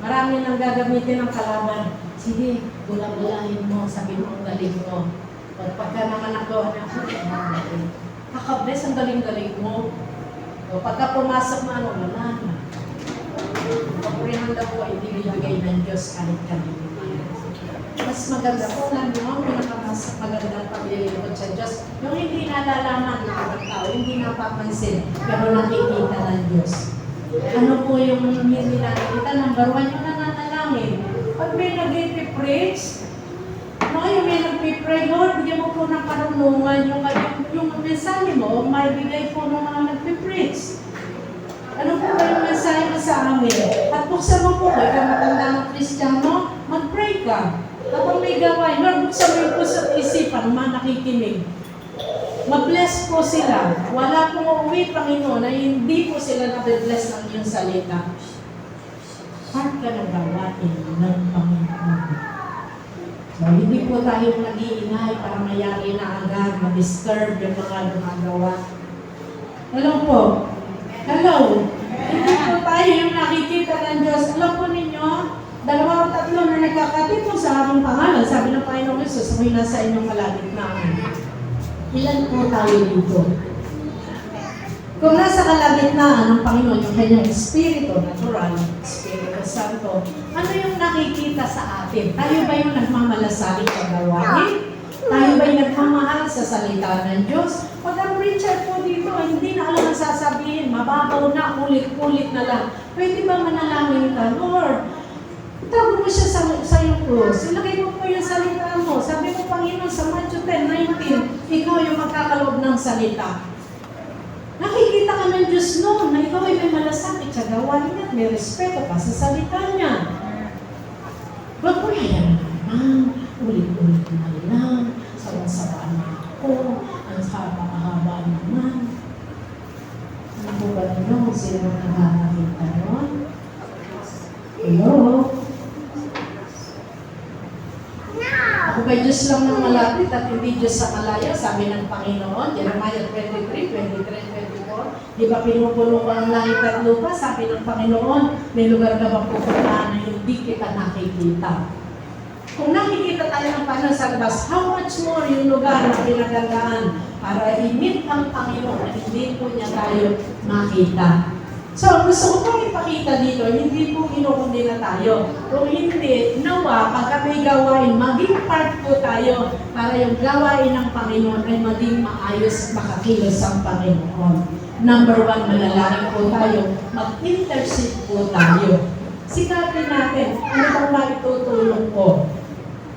marami nang gagamitin ng kalaban. Sige, gula-gulahin mo, sabi mo ang galing mo. Pagka naman nagawa na ako, kakabless ang galing-galing mo. O pagka pumasok mo, ano, wala na. Papurihan daw po, hindi bibigay ng Diyos kahit kanino. Mas maganda po lang yun, pinakamas magandang paglilingkod sa Diyos. Yung hindi nalalaman ng ibang tao, hindi napapansin, pero nakikita ng Diyos. Ano po yung hindi nakikita? Number one, yung nananalangin. Pag may nag-i-preach, yung may nag-pray, Lord, bigyan mo po ng karunungan yung mensahe mo, may bigay po ng mga nag-preach. Ano po ba yung mensahe mo sa amin? At buksan mo po, ikaw matanda ng Kristiyano, mag-pray ka. Kapag may gawain, Lord, buksan mo yung puso at isipan, mga nakikinig. Ma-bless po sila. Wala pong uuwi, Panginoon, na hindi po sila na-bless ng iyong salita. Part ka ng gawain ng Panginoon. So, hindi po tayong nag-iingay para mayari na agad, ma-disturb yung mga gumagawa. Hello po. Hello. Hindi po tayo yung nakikita ng Diyos. Alam po ninyo, 2 o 3 na nagkakatipon sa aking pangalan, sabi ng Panginoong Jesus, ako'y nasa inyong kalagitnaan. Ilan po tayo dito? Kung nasa kalagitnaan ng Panginoon, yung kanyang Espiritu, natural, Espiritu Santo, ano yung nakikita sa atin? Tayo ba yung nagmamalasakit sa gawain? Tayo ba yung nagmamahal sa salita ng Diyos? Pag ang preacher po dito, hindi na alam ang sasabihin, mababaw na, ulit-ulit na lang. Pwede ba manalangin ka, Lord? Itago mo siya sa iyong cross. Ilagay mo po yung salita mo. Sabi mo, Panginoon, sa Matthew 10:19, ikaw yung magkakaloob ng salita. Nakikita ka ng Diyos noon na ikaw ay may malasakit sa gawain niya at may respeto pa sa salita niya. Huwag mo yan naman, ulit-ulit na lang, sawang-sawaan na ako, ang haba-haba naman. Ano po ba ninyo? Sino ang nakakakita noon? Hello? Ako ba Diyos lang ng malapit at hindi Diyos sa malayo? Sabi ng Panginoon, Jeremiah 23:24. Di ba pinupuno ko ang langit at lupa? Sabi ng Panginoon, may lugar ka ba pupuntahan na hindi kita nakikita? Kung nakikita tayo ng Panginoon sa labas, how much more yung lugar na pinagandaan para i-meet ang Panginoon na hindi po niya tayo makita. So, gusto ko pong ipakita dito, hindi po kinukundi na tayo. Kung hindi, nawa, pagka may gawain, maging part po tayo para yung gawain ng Panginoon ay maging maayos at makakilos ang Panginoon. Number 1, manalangin po tayo. Mag-intercede po tayo. Sikapin natin, ano bang maitutulong ko?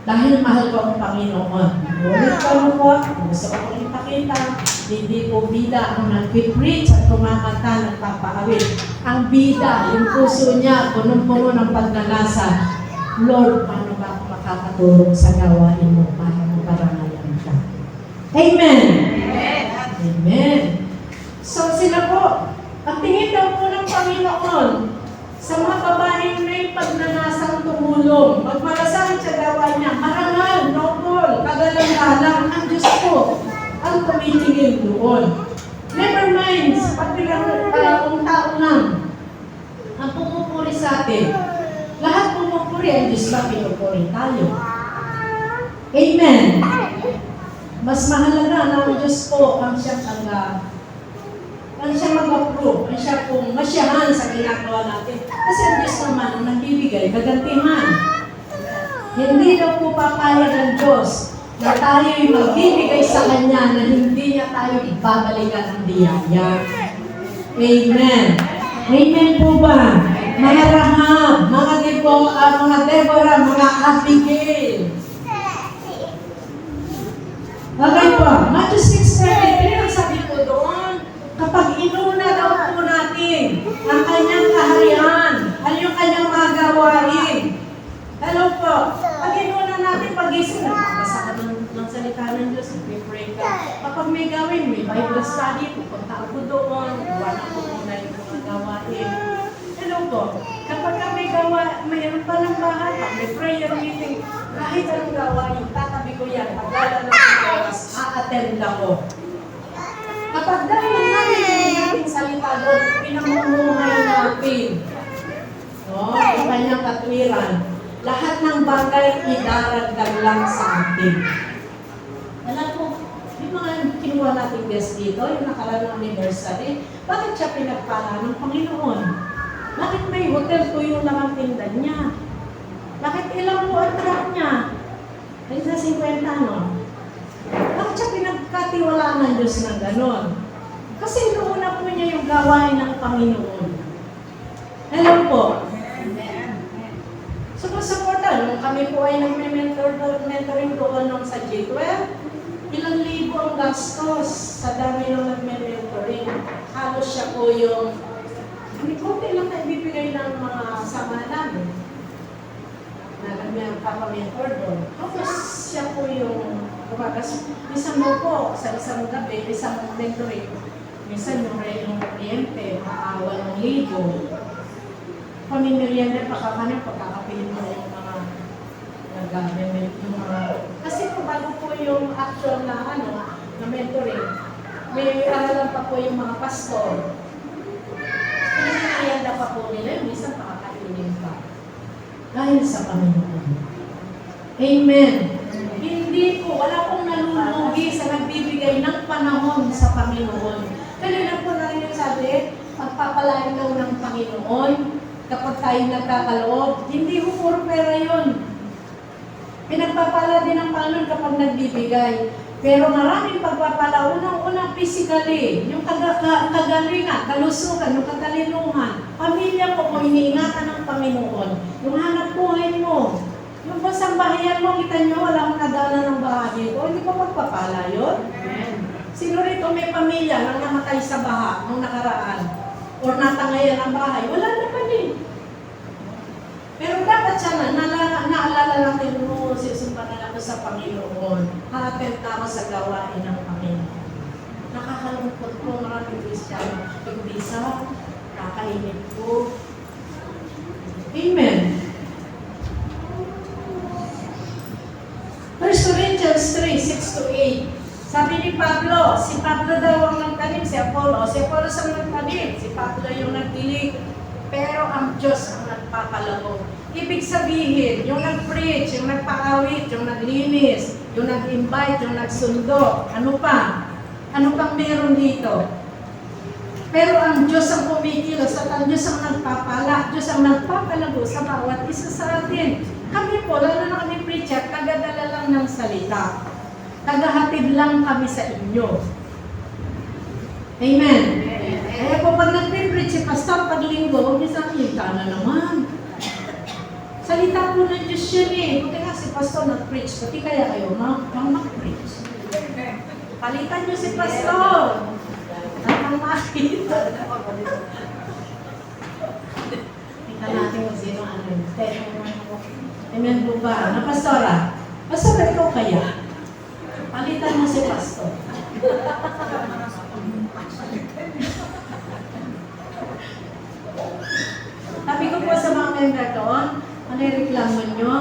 Dahil mahal ko ang Panginoon. Ngunit ko ano po, gusto ko pong ipakita, hindi po bida ang nag-preach at kumakanta, nagpapaawit. Ang bida, yung puso niya, punong-puno ng pagnanasa. Lord, paano ba ako makakatulong sa gawain mo para maparangalan ka? Amen! Amen! Amen! So sila po, ang tingin daw po ng Panginoon sa mga babaeng may pagnanasang tumulong, magmalasakit sa gawain niya, marangal, noble, kagalang-galang, ang Diyos po ang tumitingin doon. Never mind, pag kung tao lang ang pumupuri sa atin, lahat pumupuri, ang Diyos ba pinupuri tayo? Amen! Mas mahalaga na ang Diyos po ang siyang ang siya mag-approve, ang siya pong masyahan sa ginagawa natin. Kasi ang Diyos naman ang nagbibigay, gagantihan. Hindi daw po papayag ang Diyos na tayo'y magbibigay sa Kanya na hindi niya tayo ibabalikan ng biyaya. Amen. Amen po ba? Mga Rahab, mga Deborah, mga Abigail. Okay po, Matthew 6:33, ang sabi po doon, kapag inuna daw po natin ang kanyang kaharian, ano yung kanyang mga gawain? Hello po, pag inuna natin pag-isip, nagbabasa ka ng salita ng Diyos, nag-pray ka. Kapag may gawin, may Bible study, pupunta ako doon, iwan ako muna yung mga gawain. Hello po, kapag may mayroon pa ng bahay, pag may prayer meeting, kahit anong gawain, tatabi ko yan, pagdala ng oras, a-attend ako. Kapag dahil natin yung ating salita doon, pinamumuhay natin. Yung kanyang katwiran. Lahat ng bagay idaragdag lang sa atin. Alam po, yung mga kinuha nating guest dito, yung nakaraan ng anniversary, bakit siya pinagpala ng Panginoon? Bakit may hotel ko yung nakatinda niya? Bakit ilang po ang truck niya? Ay sa 50, no? Bakit siya pinagkatiwalaan ng Diyos na gano'n? Kasi inuuna po niya yung gawain ng Panginoon. Hello po. Sumusuporta, nung kami po ay nagme-mentoring doon nung sa G12, ilang libo ang gastos sa dami nung nagme-mentoring. Halos siya po yung, hindi ko lang na ibibigay ng mga sama namin na nagme-mentor doon. Tapos siya po yung kumagas. Minsan mo po, sa isang gabi, isang mentoring, minsan yung kliyente, maawa ng libo. Pamimerienda, pagkakapilin mo yung mga nag-government, yung mga... Kasi po, bago po yung actual na, na mentoring, may aralan pa po yung mga pastor. Pamimerienda pa po nila, minsan pakakainin pa. Dahil sa Panginoon. Amen. Hindi po, wala pong nalulugi sa nagbibigay ng panahon sa Panginoon. Kanina po na rin yung sabi, pagpapalain daw ng Panginoon kapag tayo nagkakaloob. Hindi po puro pera yun. Pinagpapala din ng Panginoon kapag nagbibigay. Pero maraming pagpapala, unang-unang physically, yung kagalingan, kalusugan, yung katalinuhan, pamilya mo iniingatan ng Panginoon, yung hanap buhay mo, yung basang bahayan mo, kita nyo, wala akong nadala ng bahay ko, hindi pa magpapala yun? Sino rito may pamilya nang namatay sa baha nung nakaraan, o natangayan ang bahay? Wala naman eh. Pero dapat siya naalala natin mo, sisimbahan ako sa Panginoon. Ha-attend na ako sa gawain ng Panginoon. Nakakalungkot po maraming Kristiyano. Hindi sa kakainit po. Amen. 1 Corinthians 3:6-8. Sabi ni Pablo, si Pablo daw ang nagtanim, si Apollos ang nagtanim, si Pablo yung nagdilig. Pero ang Diyos ang nagpapalago. Ibig sabihin, yung nag-preach, yung nagpa-awit, yung naglinis, yung nag-invite, yung nagsundo, ano pa? Ano pang meron dito? Pero ang Diyos ang kumikilos at ang Diyos ang nagpapala, Diyos ang nagpapalago sa bawat isa sa atin. Kami po, lalo na kami preacher, tagadala lang ng salita. Tagahatid lang kami sa inyo. Amen. Kaya po pag nag-preach si Pastor, pag linggo, minsan kita na naman. Salita po ng Diyos yun eh. Buti nga si Pastor nag-preach, pati kaya kayo mag-preach. Palitan niyo si Pastor. Ang makita. Kita natin kung sino ano yun. Amen po ba? Na Pastora? Pastora, ikaw kaya? Palitan mo si Pastor. Sabi ko po sa mga member doon, ano yung reklamo nyo?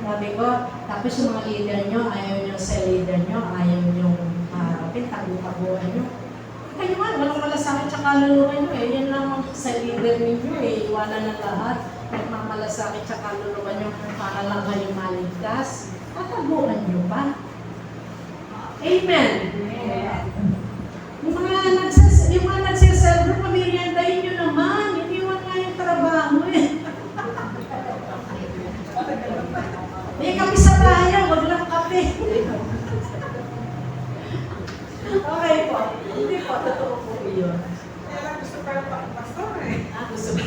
Sabi ko, tapos yung mga leader nyo, ayaw nyo sa leader nyo, ayaw nyo harapin, tago-taguan nyo. Kayo nga, walang malasakit sa kaluluwa nyo eh. Yan lang sa leader ninyo eh. Iwanan na lahat. Nagmamalasakit sa kaluluwa nyo para lang kayo maligtas. Tataguan nyo pa. Amen. Yung mga nagsiself, pamilyandahin nyo naman. Iniwan nga yung trabaho eh. May kape sa bahay, wag lang kape. Okay po. Hindi po, totoo po yun. Kaya gusto pa yung pastor eh. Gusto ba?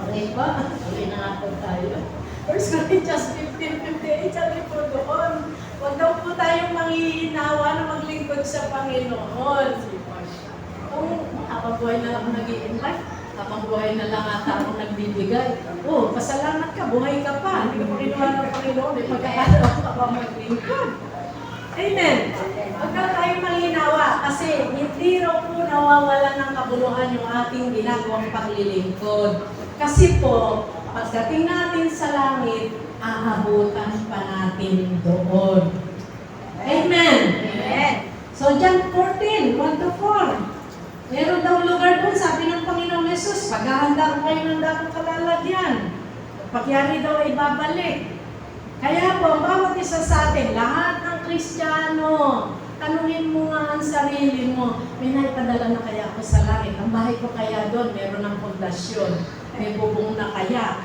Okay po. Okay na nga po tayo. 1 Corinthians 15:58, sabi po doon, huwag daw po tayong manghihinawa na maglingkod sa Panginoon. Kung habang buhay na lang ako nag-i-invite, habang buhay na lang ata akong nagbibigay. Oh, pasalamat ka, buhay ka pa. Hindi ka pa kinuha ng Panginoon, may pagkakataon ka pa maglingkod. Amen. Huwag daw tayong manghihinawa kasi hindi raw po nawawalan ng kabuluhan yung ating ginagawang paglilingkod. Kasi po, pagdating natin sa langit, aabutan pa natin doon. Amen. Amen. So, John 14, 1-4. Meron daw lugar doon, sabi ng Panginoong Jesus, paghahanda ko kayo ng dakong kalalagyan. Pagyari daw ay babalik. Kaya po, bawat isa sa atin, lahat ng Kristiyano, tanungin mo nga ang sarili mo, may naipadala na kaya ako sa langit? Ang bahay ko kaya doon, meron ng pundasyon. May bubong na kaya.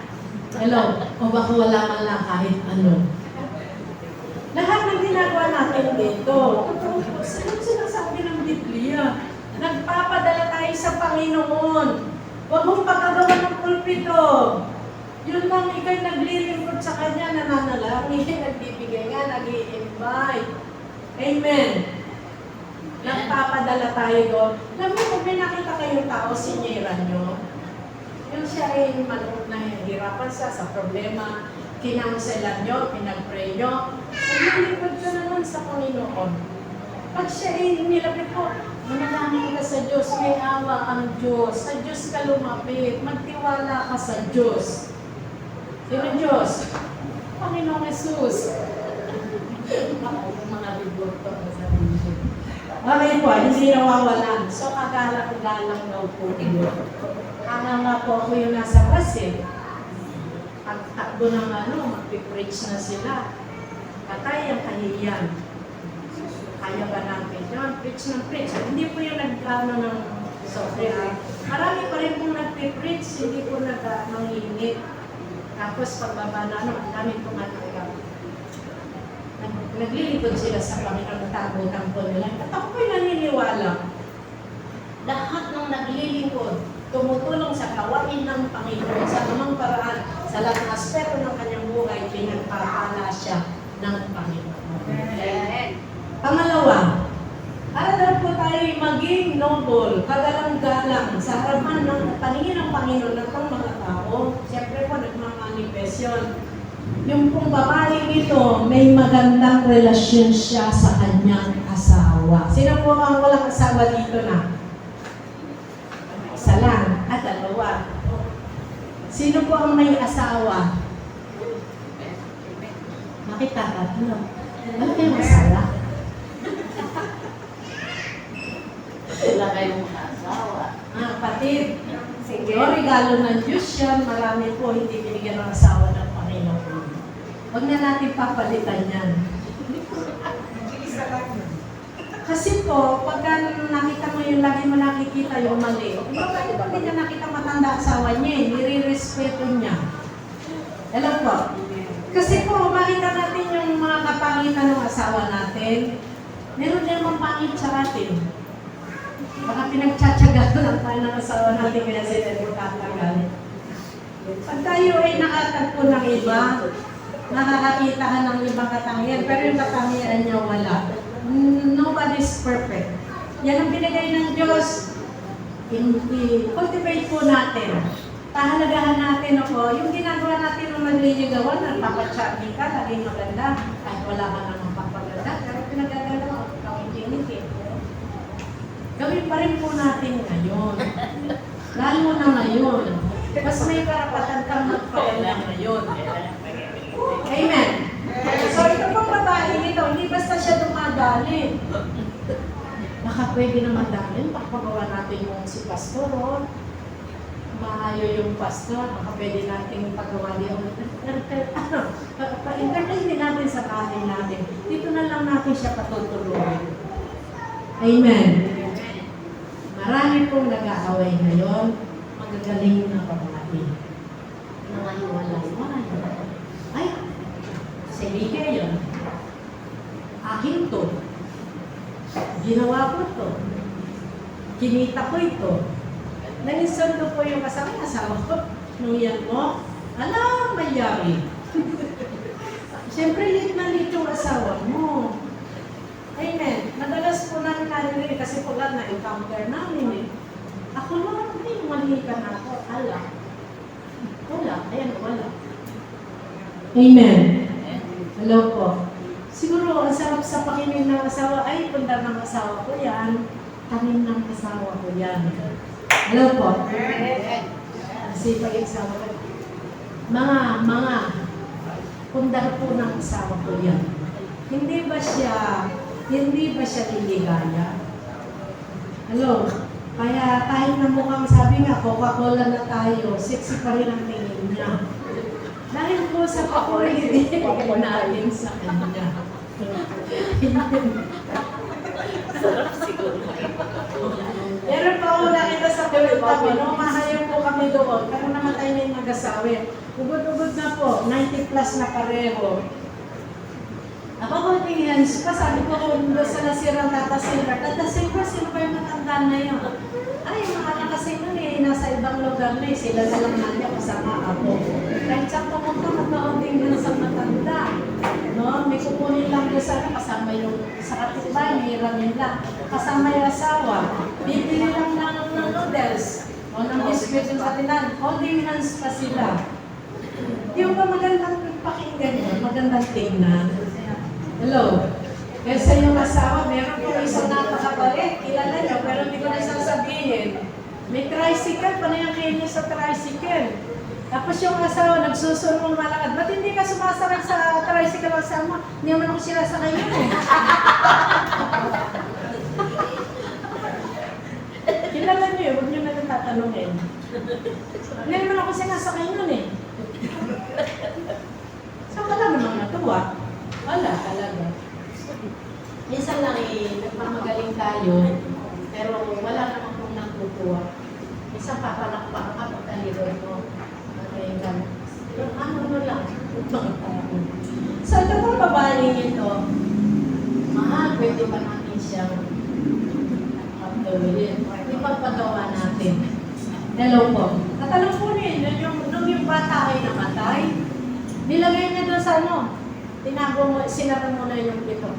Hello? O baka wala man lang kahit ano. Lahat ng ginagawa natin dito, saan sinasabi ng Biblia? Nagpapadala tayo sa Panginoon. Huwag mong pagkagawa ng pulpito. Yun lang, ikaw'y naglilingkod sa Kanya, nananalangin, nagbibigay nga, nag-i-invite. Amen. Nagpapadala tayo doon. Alam mo, kung may nakita kayong tao, sinyeran nyo, yung siya ay manood na hirapan siya sa problema, kinanselan nyo, pinag-pray nyo, naglilingkod ka naman sa Panginoon. Pag siya ay nilapit ko, manalangin ka sa Diyos, may awa ang Diyos, sa Diyos ka lumapit, magtiwala ka sa Diyos. Sino Diyos? Panginoong Jesus. Mga libro to sa religion. Okay po, hindi nawawalan. So, kagalang-galang daw po yun. nga po ako yung nasa bus eh. Pagtakbo ng magpipreach na sila. Patay ang kahiyan. Kaya ba natin yun? Preach ng preach. Hindi po yung ng software. Marami pa rin pong nagpipreach, hindi po nangingit. Tapos pagbaba na ang dami pong naglilipod sila sa Panginoon, tago-tang po nila. At ako po'y naniniwala. Lahat ng naglilipod, tumutulong sa gawain ng Panginoon sa anumang paraan, sa lahat ng aspeto ng kanyang buhay, pinagpapala siya ng Panginoon. Pangalawa, para daw po tayo maging noble, kagalang-galang sa harapan ng paningin ng Panginoon ng mga tao. Siyempre po, nagmamanifest yun. Yung pong babaeng ito, may magandang relasyon siya sa kanyang asawa. Sino po ang walang asawa dito na? Isa lang, at dalawa. Sino po ang may asawa? Makita ka, ano? Ano kayong asawa? Wala kayong asawa. Kapatid. Sige. Regalo ng Diyos yan. Marami po hindi binigyan ng asawa ng Panginoon. Huwag na natin papalitan yan. Isa lang yun. Kasi po, pagka nakita mo yung lagi mo nakikita yung mali, bakit pag hindi niya nakita matanda asawa niya, nire-respeto niya. Alam po? Kasi po, makita natin yung mga kapangitan ng asawa natin, meron din mga pangit sa atin. Baka pinagtsatsagaan lang tayo ng asawa natin kaya sila yung tatagal. Pag tayo ay nakatagpo ng iba, nakakakita ka ng ibang katangian, pero yung katangian niya wala. Nobody's perfect. Yan ang binigay ng Diyos. Cultivate po natin. Pahalagahan natin ako. Yung ginagawa natin ng magliligawan, nagpapatsabi ka, laging maganda, kahit wala ka namang papaganda, pero pinagagalaw, ikaw hindi gawin pa rin po natin ngayon. Lalo na ngayon. Mas may karapatan kang magpakala ngayon. Amen. So ito pong babae nito, hindi basta siya dumadalin. Baka pwede naman dalin, pagpagawa natin yung si pastor, maayo yung pastor, baka pwede natin pagawa yung pa-entertain din natin sa bahay natin. Dito na lang natin siya patutulungin. Amen. Marami pong nag-aaway ngayon, magagaling na babae. Mga hiwalay. Ay, sige yun. Akin to. Ginawa ko to. Kinita ko ito. Nangisondo po yung asawa ko. Nung yan mo, alam, mayari. Siyempre, lit na lit yung asawa mo. Amen. Madalas po namin narinig kasi po lang na-encounter namin eh. Ako lang, hindi, mali ka na ako. Ala. Wala. Ayan, wala. Amen. Hello po. Siguro, ang sarap sa pakinig ng asawa, ay, pundar ng asawa ko yan. Tanim ng asawa ko yan. Hello po. Kasi pag-asawa ko. Mga, pundar po ng asawa ko yan. Hindi ba siya liligaya? Hello? Kaya kahit na mukhang sabi nga, Coca-Cola na tayo, sexy pa rin ang tingin niya. Dahil po sa pakulit natin sa kanya. Sarap siguro. Meron pa ako nakita sa kulit kami, no? Mahayang po kami doon. Pero namatay na yung mag-asawi. Ugod-ugod na po, 90 plus na pareho. Ako konting hands pa, sabi ko kung doon sa nasirang Tata Silver. Tata Silver, sino ba yung matanda na yun? Ay, mga nakasing nun eh, nasa ibang lugar na eh, sila na lang nandiyan kasama ako. Kahit sa pumunta, magkaunting hands ang matanda. No? May kukunin lang doon sana, kasama yung sa kapitbahay, may ramin lang. Kasama yung asawa. Bibili lang ng noodles. O ng biscuit yung sa tinan. Holding hands pa sila. Yung ba magandang pakinggan yun, magandang tingnan. Hello. Kasi yung asawa, meron po isang napakabalit. Kilala niyo, pero hindi ko na sasabihin. May tricycle, paano yung kayo niya sa tricycle? Tapos yung asawa, nagsusunod malakad. Ba't hindi ka sumasakay sa tricycle ang asawa? Hindi naman ako sinasakay yun eh. Kilala niyo, huwag niyo na lang tatanong. tanungin. Hindi naman ako sinasakay nun eh. So wala namang natuwa. Wala talaga. Minsan lang eh, nagmamagaling tayo, pero wala naman kung natutuwa. Minsan papalakpak ka pagkaliro mo. Ano lang, upang tao. So ito pong babaeng ito, mahal, pwede ba natin siyang pagdawin? Ipagpagawa natin. Hello po. Natanong po niya, nung yung bata ay namatay, nilagay niya doon sa ano, tinago mo, sinara mo na yung ito.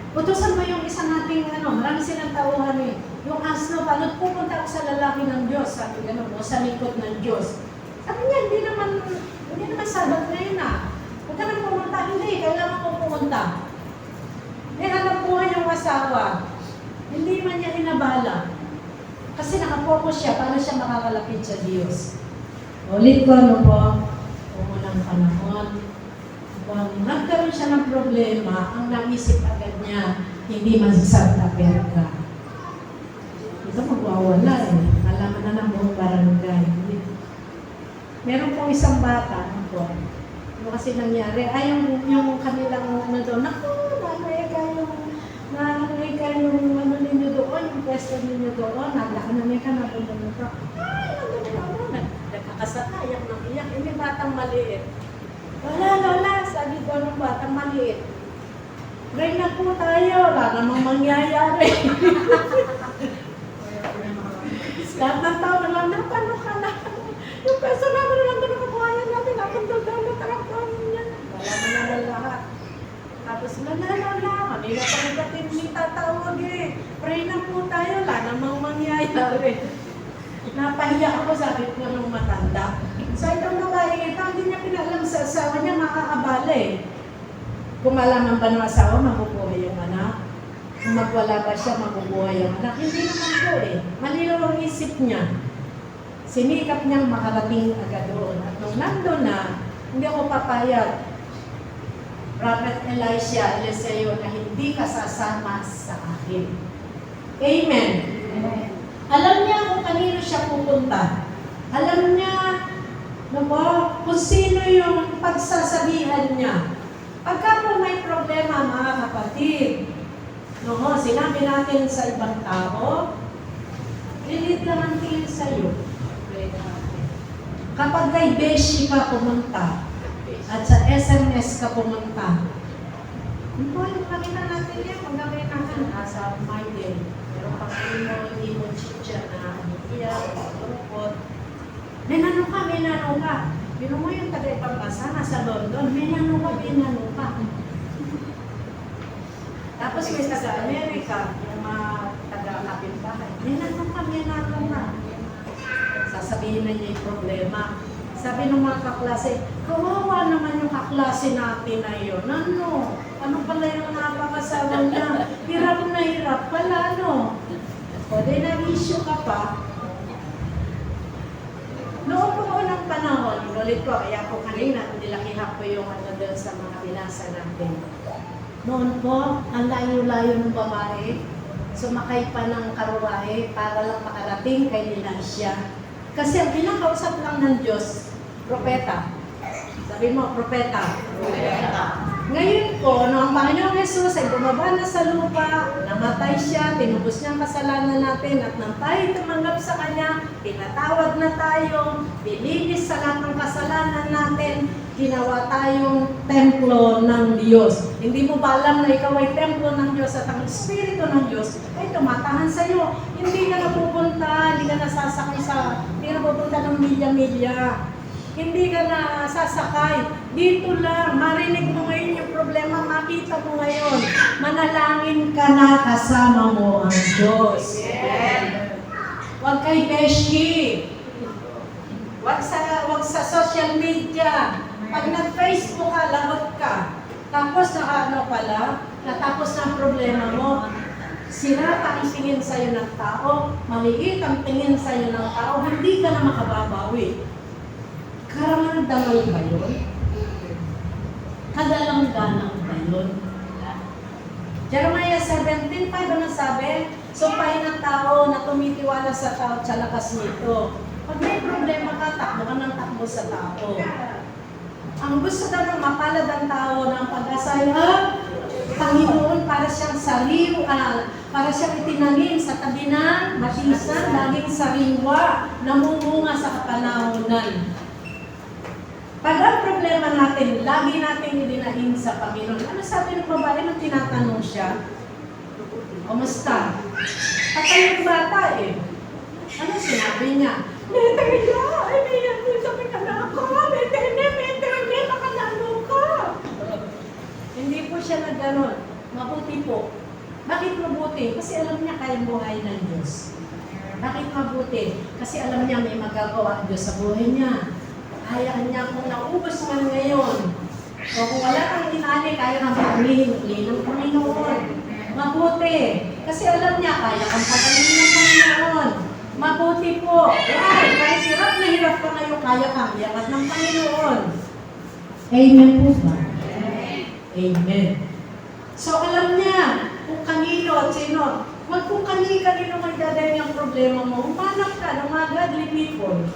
Utusan mo yung isa nating marami silang tauhan eh. Yung asno, paano pupunta ako sa lalaki ng Diyos, sabi gano'n, o sa likod ng Diyos. Sabi niya, hindi naman sabat na yun ah. Huwag ka nang pumunta, hindi, kailangan mo pumunta. Eh, hanap buhay yung asawa. Hindi man niya inabala. Kasi nakapokus siya, paano siya makakalapit sa Diyos. Ulit ko, unang panahon. Kung nagkaroon siya ng problema, ang naisip agad niya, hindi magsasagtaper ka. Ito magwawala eh. Alaman na ng buong barangay. Meron pong isang bata, ano kasi nangyari, ay yung kanilang nandun, naku, nanay ka yung ano ninyo doon, yung pwesto ninyo doon, nanay ka na doon ka. Ay, nandun, nagkakasakayak ng iyak, may batang maliit. Wala, sabi ko ng batang maliit. Pray na po tayo, wala namang mangyayari. Lahat ng tao na lang, paano ka na? Yung peso namin na lang doon nakakuhayan natin, akong doon na tarakpan niya. Wala mo na lahat. Tapos, wala, kanina pa nagatin ni tatawag eh. Pray na po tayo, wala namang mangyayari. Napahiya ako, sabi ko nung matanda. So itong babae ito, hindi niya pinalam sa asawa niya, makakabala eh. Kung malaman ba ng asawa, mabubuhay yung anak. Kung magwala ba siya, mabubuhay yung anak. Hindi naman po eh. Malinaw ang isip niya. Sinikap niyang makarating agad doon. At nung nandun na, hindi ako papayag. Prophet Eliseo na hindi ka sasama sa akin. Amen. Amen. Alam niya kung kanino siya pupunta. Alam niya kung sino yung pagsasabihan niya. Pagka po may problema, mga kapatid, sinabi natin sa ibang tao, lilit lang ang tingin sa'yo. Kapag kay Beshi ka pumunta, at sa SMS ka pumunta, yung nakita natin yan, kung gawin natin, sa my day. Pero pag hindi mo chicha na iyak, lungkot, may nano ka. Bino mo yung taga-ipambasa, nasa London, may nano ka. Tapos may taga-Amerika, yung mga taga-kapitbahay, may nano ka. Sasabihin na niya yung problema. Sabi ng mga kaklase, kawawa naman yung kaklase natin na yun. Ano pala yung napakasawa niya? Hirap na hirap pala, O, di nag-issue ka pa. Noong po unang panahon, ulit ko, kaya po kanina, nilakihan ko yung doon sa mga binasa natin. Noon po, ang layo-layo ng babae, sumakay pa ng karuwahe para lang makarating kay Elisha. Kasi ang pinakausap lang ng Diyos, propeta. Sabi mo, propeta. Ngayon po, ang Panginoong Jesus ay bumaba na sa lupa, namatay siya, tinubos niya ang kasalanan natin, at nang tayo tumanggap sa Kanya, pinatawad na tayo, bilinis sa lahat ng kasalanan natin, ginawa tayong templo ng Diyos. Hindi mo ba alam na ikaw ay templo ng Diyos at ang Espiritu ng Diyos ay tumatahan sa iyo. Hindi ka napupunta, hindi ka nasasakay hindi ka napupunta ng milya-milya. Hindi ka na sasakay. Dito lang, marinig mo ngayon yung problema, makita mo ngayon. Manalangin ka na, kasama mo ang Diyos. Yeah. Huwag kay Beshi. Huwag sa social media. Pag nag-Facebook ka, lagot ka. Tapos natapos na ang problema mo. Sira ang tingin sa'yo ng tao, maliit ang tingin sa'yo ng tao, hindi ka na makababawi. Karamdaman ba yun? Kadalang-ganang ba yun? Jeremiah 17:5 ano sabi? Sumpahin ng tao na tumitiwala sa tao at sa lakas nito. Pag may problema ka, takbo ka ng takbo sa tao. Ang gusto daw ng mapalad ang tao ng pag-asaya, Panginoon para siyang para siyang itinanim sa tabi ng matisan, laging sariwa, namumunga sa kapanahonan. Pag ang problema natin, lagi natin idinahin sa Panginoon. Ano sabi ng babae nung tinatanong siya? Kamusta? Patay yung bata eh. Ano sinabi niya? Meterya! Ay, may sabi ka na ako! Meterya! Makalalo ka! Hindi po siya nagganon. Mabuti po. Bakit mabuti? Kasi alam niya kaya buhay ng Diyos. Bakit mabuti? Kasi alam niya may magagawa ang Diyos sa buhay niya. Kaya niya kung naubos man ngayon. O kung wala kang inani, kaya kang paglihin ng Panginoon. Mabuti. Kasi alam niya, kaya kang pagalihin ng Panginoon. Mabuti po. Why? Kahit hirap na hirap ka ngayon, kaya kang iangat ng Panginoon. Amen po ba? Amen. So alam niya kung kanino at sino. Huwag kung kanino magdadala ang problema mo. Umanap ka ng mga godly people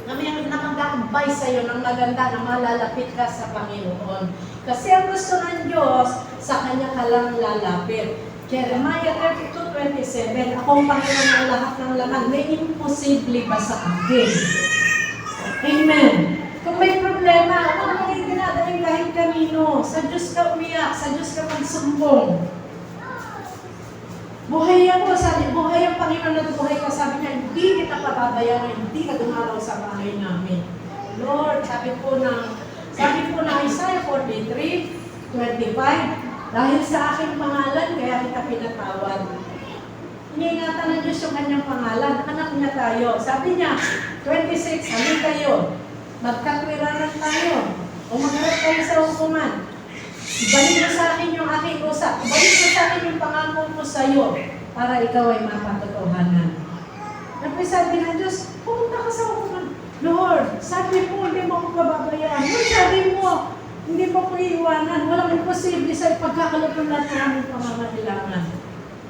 na mag-aambay sa'yo ng maganda na malalapit ka sa Panginoon. Kasi ang gusto ng Diyos, sa Kanya ka lang lalapit. Jeremiah 32:27, akong Panginoon ang lahat ng laman, may imposible ba sa akin? Amen. Kung may problema, huwag mo rin dinadaling kahit kanino. Sa Diyos ka umiyak, sa Diyos ka magsumbong. Buhay ako, sabi, buhay ang Panginoon at buhay ka. Sabi niya, hindi kita pababayaran, hindi ka dumaraw sa bahay namin. Lord, sabi po ng Isaiah 43:25, dahil sa aking pangalan, kaya kita pinatawad. Iniingatan ng Diyos yung kanyang pangalan, anak niya tayo. Sabi niya, 26, halin kayo, magkatwiranan tayo, o magharap kayo sa hukuman. Ibalik mo sa akin yung aking usap. Ibalik mo sa akin yung pangako ko sa iyo para ikaw ay mapatotohanan. Sabi ng Diyos, pumunta ka sa hukuman. Lord, sabi mo, hindi mo ako pababayaan. Lord, sabi mo, hindi mo ko iiwanan. Walang imposible sa ipagkakalap ng lahat ng aming pangangailangan.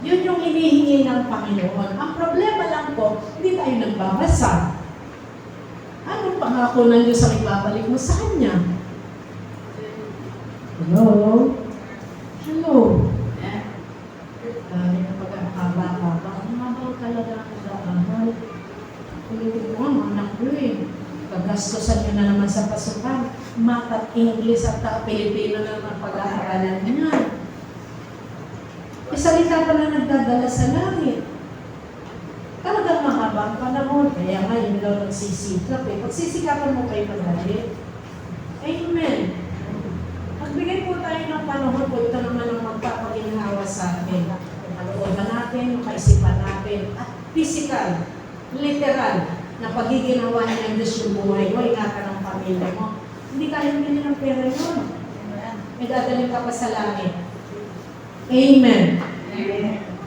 Yun yung hinihingi ng Panginoon. Ang problema lang po, hindi tayo nagbabasa. Anong pangako ng Diyos ang ibabalik mo sa Kanya? Hello? Hello? Dahil na pag-ahaba-haba, mabaw talaga ang daanan. Ulitin mo nga, anak ko eh. Paggastosan nyo na naman sa pasukan. Math at English at Pilipino na naman pag-aaralan niya. Salita pa na nagdadala sa langit. Talagang mahaba ang panahon. Kaya nga, yun daw nagsisikap eh. Pagsisikapan mo kayo madali. Amen. Magbigay po tayo ng panahon po, ito naman ang magpapaginhawa sa atin. Yung kalooban natin, yung kaisipan natin, at physical, literal, na pagiginawa niya ng Diyos yung buhay mo, ingatan ng pamilya mo. Hindi kaya bilhin ng pera yun. May dadaling ka pa sa langit. Amen.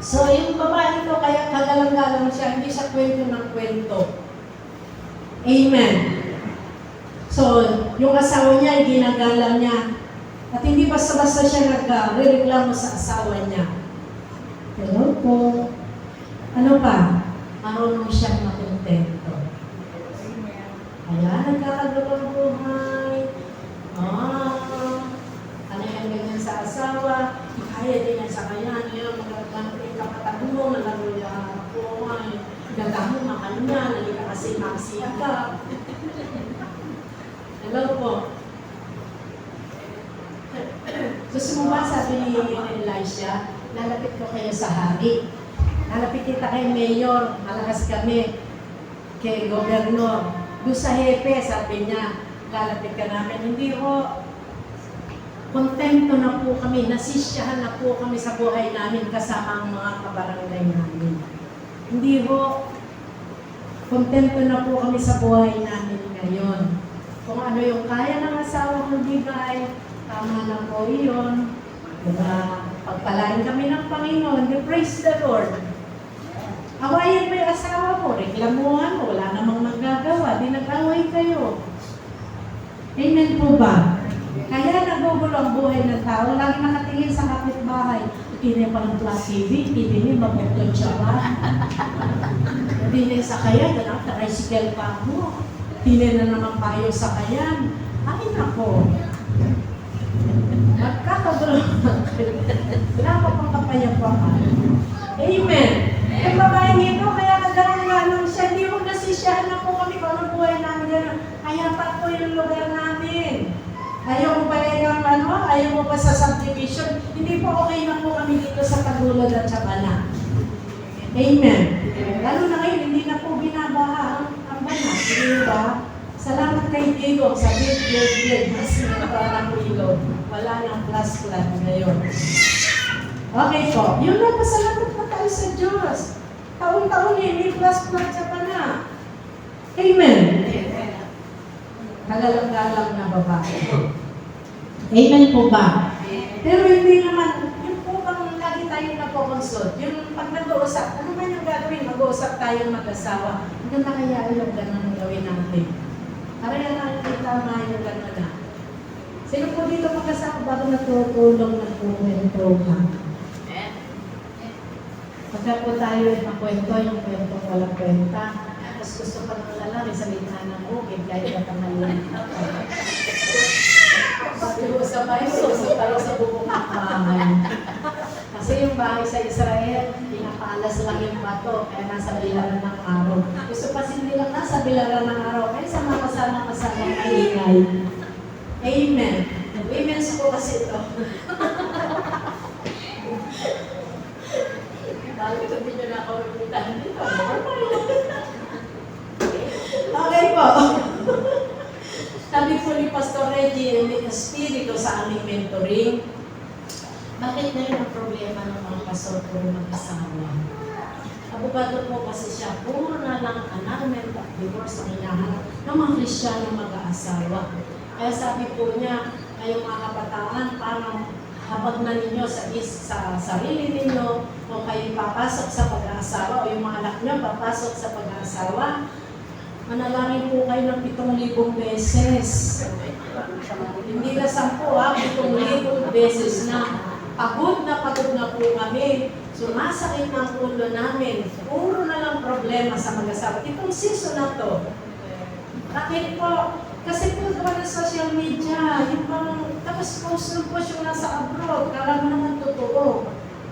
So, yung babae ito, kaya kagalang-galang siya, hindi siya kwento ng kwento. Amen. So, yung asawa niya, ginagalang niya. At hindi basta-basta siya nagre-reklamo sa asawa niya. Hello po. Ano pa? Marunong siyang makontento. Kaya nagkakagabang buhay. Ano yan ganyan sa asawa? Kaya din yan sa kanya. Ano yan? Magagaling kapatag mo. Malaro yung ako. Gagamo mahal niya. Nalika kasi magsiyaka. Hello po. Gusto mo ba, sabi ni Elisha, lalapit ko kayo sa hari. Lalapit kita kay mayor, malakas kami. Kay gobernador. Doon sa hepe, sabi niya, lalapit ka namin. Hindi ho. Kontento na po kami, nasisyahan na po kami sa buhay namin kasama ang mga kabarangay namin. Hindi ho. Kontento na po kami sa buhay namin ngayon. Kung ano yung kaya ng asawa kong bigay, tama na po iyon. Diba? Pagpalain kami ng Panginoon, praise the Lord. Awayan mo yung asawa mo, reklamuhan mo, wala namang magagawa, di nag-away kayo. Amen po ba? Kaya nagugulo ang buhay ng tao, lagi nakatingin sa kapitbahay. Tinay parang Plus TV, tinay mabukod siya ba? Tinay sa kaya, ganang tricycle pa mo. Tinay na naman tayo sa kayan. Ay nako. Magkakagulo. Wala pa pang kapayapaan. Amen. Yung babae nito, kaya nagkaroon siya, hindi mo nasisyahan na po kami kung anong buhay namin gano'n. Kaya pa po yung lugar namin. Ayaw mo ba yung ayaw mo ba sa subdivision? Hindi po okay na po kami dito sa Tagulod at Sabana. Amen. Lalo na ngayon, hindi na po binabaha ang banat. Hindi ba? Salamat kay Diego sa big, mas para ng ilog. Wala nang plus ngayon. Okay po. Yun lang, pasalamat na tayo sa Diyos. Taon-taon may plus sa banat. Amen. Kagalang-galang na babae. Amen po ba? Pero hindi naman, yung po bang lagi tayong nagpo-consult, yung pag nag-uusap, ano man yung gagawin, mag-uusap tayong mag-asawa, maganda kaya yung gano'n ang gawin natin. Para yan ang tama yung gano'n na. Sino po dito mag-asawa bago natutulong na kwento ka? Pagka po tayo ipakwento, yung kwento walang kwenta. Tapos gusto pa ng lalaki sa lithan ng bukid, kahit natangalan. Pag-iusap tayo sa bubong ng bahay. Kasi yung bahay sa Israel, pinapaalas lang yung bato, kaya nasa bilaran ng araw. Gusto pa hindi lang nasa bilaran ng araw, kaya sa mga kasama-kasama maingay. Amen. Amen po kasi ito. Bakit hindi nyo na ako ipuntahan dito? Okay po. Sabi po ni Pastor Reggie, may espiritu sa aming mentoring. Bakit na rin ang problema ng mga pastor puro mag-asawa? Abogado po kasi siya, puro na lang annulment at divorce ang hinahanap ng mga Kristiyanong mag-aasawa. Kaya sabi po niya, kayong mga kabataan, parang habag na ninyo sa sarili ninyo, o kayo papasok sa pag-aasawa, o yung mga anak nyo papasok sa pag-aasawa, manalangin po kayo ng 7,000 beses. Hindi na 10,000 beses na. Pagod na po kami. Sumasakit ng ulo namin. Puro na lang problema sa mag-asawa. Itong season na to. Bakit po? Kasi po naman ng social media, yung bang, tapos post ng post yung nasa abroad, kala mo naman totoo.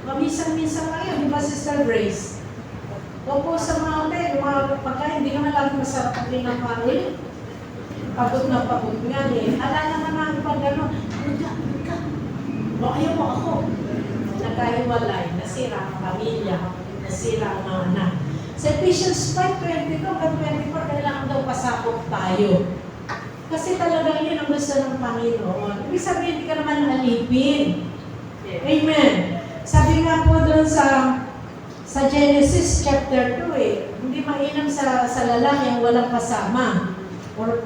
Paminsan-minsan lang yun, di ba Sister Grace? O po sa mga hotel, yung mga pagkain, hindi naman lagi masarap ang pinakain. Pagod na pagod nga eh. Ala naman namin pag gano'n, o ayaw mo ako. Nagkahiwalay, nasira ang pamilya, nasira ang mga anak. Sa Ephesians 5:22 at 24, kailangan daw pasakop tayo. Kasi talagang yun ang gusto ng Panginoon. Ibig sabihin, hindi ka naman alipin. Amen. Sabi nga po doon sa Genesis chapter 2 hindi mainam sa lalaki ang walang kasama or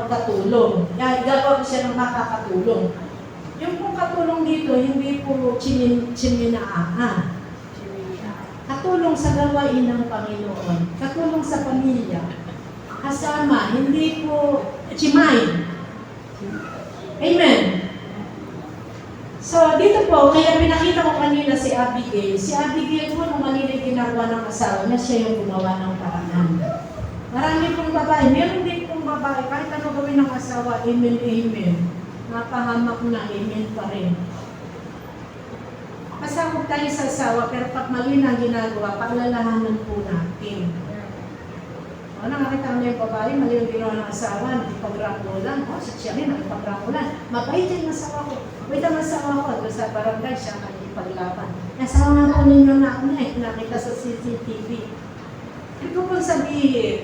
katulong. Gagawa ko siya ng makakatulong. Yung pong katulong dito, hindi po chiminaan. Katulong sa gawain ng Panginoon. Katulong sa pamilya. Kasama, hindi po chimay. Amen. So, dito po, kaya pinakita ko kanina si Abigail. Si Abigail po, nung kanina ginagawa ng asawa niya, siya yung gumawa ng paraan. Marami pong babae. Meron din pong babae. Kahit ano gawin ng asawa, amen, amen. Napahamak na, amen pa rin. Pasakot tayo sa asawa, pero pag mali na ginagawa, paglalahanan po natin. O, nakakita mo yung babae, mali yung ginawa ng asawa, nakipagrangulan. O, siya rin, nakipagrangulan. Mabait yung asawa ko. Wait ang asawa ko, doon sa barangay siya nakipaglaban. Asawa nga po ninyo na ako nakita sa CCTV. Ito pong sabihin,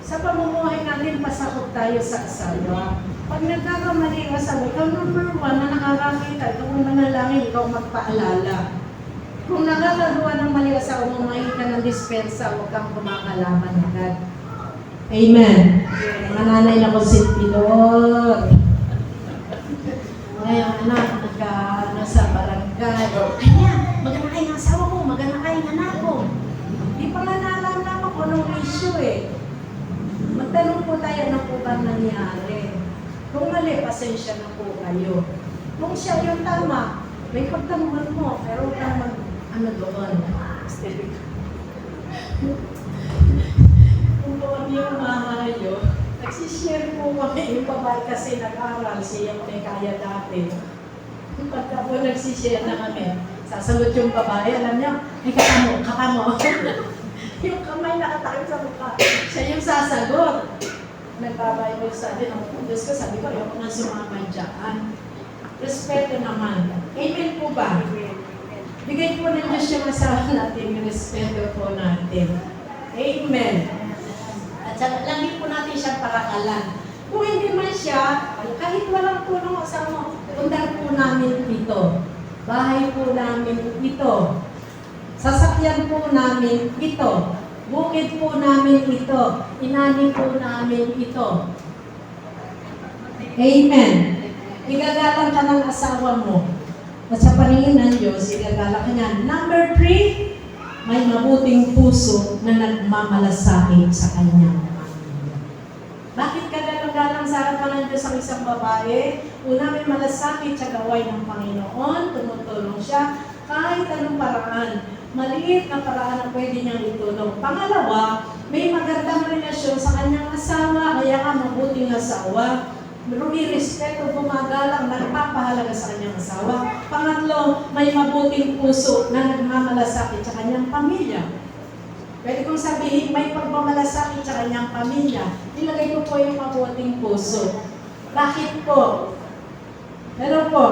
sa pamumuhay natin, pasakot tayo sa asawa. Pag nagkakamali ang asawa, ikaw number 1 na nakakakita, ikaw ang manalangin, ikaw magpaalala. Kung nakakagawa ng mali asawa mo, mahin ka ng dispensa, huwag kang kumakalaman agad. Amen. Mga nanay na konsentilor. Ngayon, anak, nasa barangay. Kanya, maganda kayo ng asawa ko, maganda kayo ng anak ko. Di pa nga nalaman kung anong issue Magtanong po tayo na po ba nangyari. Kung mali, pasensya na po kayo. Kung siya yung tama, may pagtanungan mo, pero huwag kang ano doon. Kung kami yung mahayo, nagsishare po kami yung babae kasi nag-aral siya yung may kaya dati. Pagka po nagsishare na kami, sasagot yung babae, alam niya, ay kakamo. Yung kamay nakatakip sa mukha, siya yung sasagot. Nagbabayos sa atin ang Diyos ko, sabi ko, ayaw ko nga sumama dyan. Respeto naman. Amen po ba? Bigay po ng Diyos yung asawa natin, yung respeto po natin. Amen. At saka, lagi po natin siyang parangalan. Kung hindi man siya, kahit walang tulong asawa, pundan po namin ito. Bahay po namin ito. Sasakyan po namin ito. Bukid po namin ito. Inani po namin ito. Amen. Igagalang ka ng asawa mo. At sa paningin ng Diyos, igagalang ka niya. Number 3, may mabuting puso na nagmamalasakit sa kanyang pamilya. Bakit kagalang-galang sa harapan ng Diyos ang isang babae? Una, may malasakit sa gawain ng Panginoon. Tumutulong siya kahit anong paraan. Maliit na paraan na pwede niyang itulong. Pangalawa, may magandang relasyon sa kanyang asawa, kaya ka mabuting asawa. Rumirespeto, gumagalang, nagpapahalaga sa kanyang asawa. Pangatlo, may mabuting puso na nagmamalasakit sa kanyang pamilya. Pwede kong sabihin, may pagmamalasakit sa kanyang pamilya. Ilagay ko po yung mabuting puso. Bakit po? Pero po,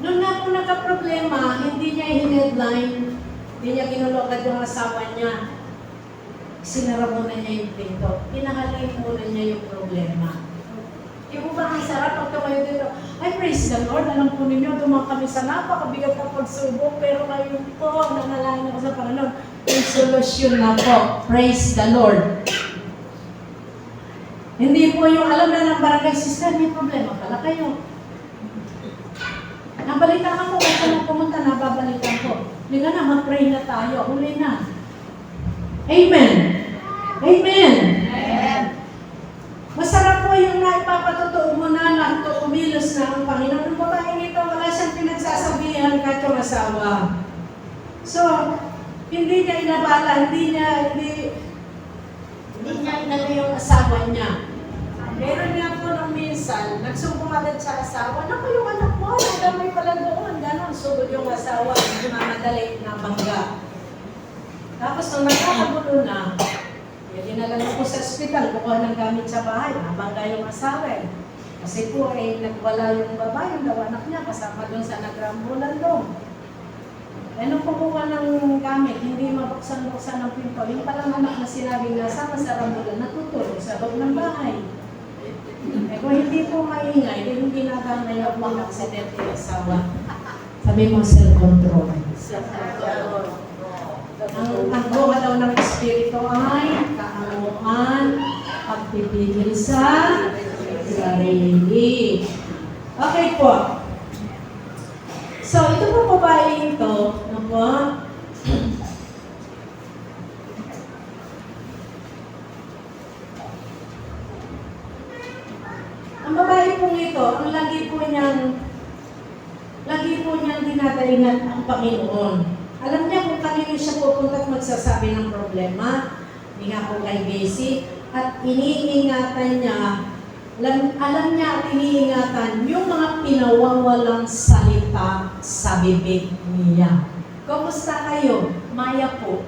nung nga po nagka-problema, hindi niya i-headline, hindi niya ginulokad yung asawa niya. Sinara muna niya yung pinto. Pinahalin muna niya yung problema. Yung ba ang sarap pag tumayo dito, ay praise the Lord, alam po ninyo, dumang kami sa napakabigat na pagsubok, pero ngayon po, nanalangin ako sa Panginoon, may solusyon na po. Praise the Lord. Hindi po yung alam na ng barangay sister, may problema pala kayo. Nabalitan ako, kung saan pumunta, nababalitan ko. Hindi na, mag-pray na tayo, huli na. Amen. Amen. Amen. Masarap po yung naipapatotoo mo na umilos na ang Panginoon. Ang babae nito, wala siyang pinagsasabihan kahit yung asawa. So, hindi niya inabala, hindi niya inalay yung asawa niya. Meron niya po nung minsan, nagsumbong agad sa asawa, naku yung anak mo, nadamay pala doon. Ganon, sugod yung asawa, mamadali na bangga. Tapos nung nagkakagulo na, dinala na po sa ospital, kukuha ng gamit sa bahay, nabangga yung asawa eh. Kasi po nagwala yung babae, yung anak niya, kasama doon sa nagrambulan doon. Nung kumuha ng gamit, hindi mabuksan-buksan ng pinto. Yung palang anak na sinabing nasama sa rambulan, natutulog sa loob ng bahay. Kung hindi po maingay, hindi nagamay ang mga aksidente ng asawa. Sabi mo, self-control. Self-control. Ang bunga daw ng Espiritu ay kaamuan, pagpipigil sa sarili. Okay po. So, ito po babae ito, ano po? Ang babae po ito, ang lagi po niyang dinadalingan ang Panginoon. Alam niya kung kanino siya pupunta at magsasabi ng problema. Hindi nga po kay Bessie. At iniingatan niya, alam niya at iniingatan yung mga pinawawalang salita sa bibig niya. Kumusta kayo? Maya po.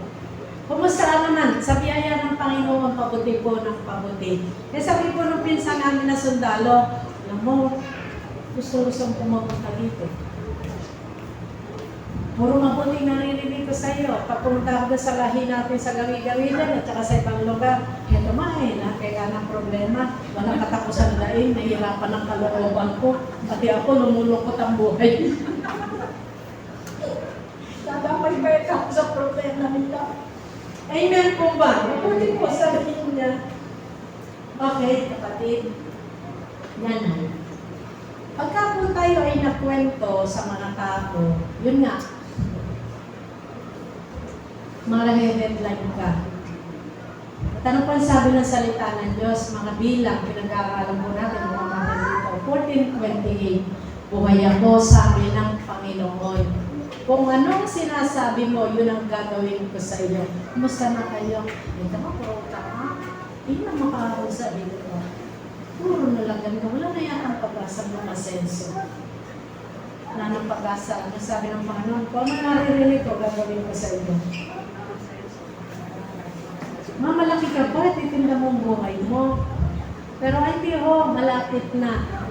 Kumusta naman? Sa biyaya ng Panginoon, pabuti po ng pabuti. Kaya sabi po ng pinsan namin na sundalo, alam mo, gusto-gustong pumapunta dito. Puro mabuting naririnig ko sa iyo. Papunta ako sa lahi natin sa gawi-gawilan at saka sa ibang lugar. Ito kaya ng problema. Walang katapusan daing, nahihirapan ang kalooban ko. Pati ako, lumulungkot ang buhay. Dadamay ka ako sa problema nila. Amen po ba? Mabuti po sabihin niya. Okay, kapatid. Yan na. Pagka po tayo ay nakwento sa mga tao, yun nga, marahe-headline ka. At ano pa sabi ng salita ng Diyos, mga bilang, pinag-aaralan po natin, mga natin dito, 14:28. Buhay ako, sabi ng Panginoon. Kung anong sinasabi mo, yun ang gagawin ko sa iyo. Kumusta na kayo? Ito mo, puro tama. Hindi na makakausap dito. Puro na lang ganito. Wala na yan ang pag-asa ng asenso. Wala ng pag-asa. Ano sabi ng Panginoon? Kung ano naririnig ko, gagawin ko sa iyo. Mamalaki ka pa, titinda mo ang buhay mo. Pero hindi ho, malapit na.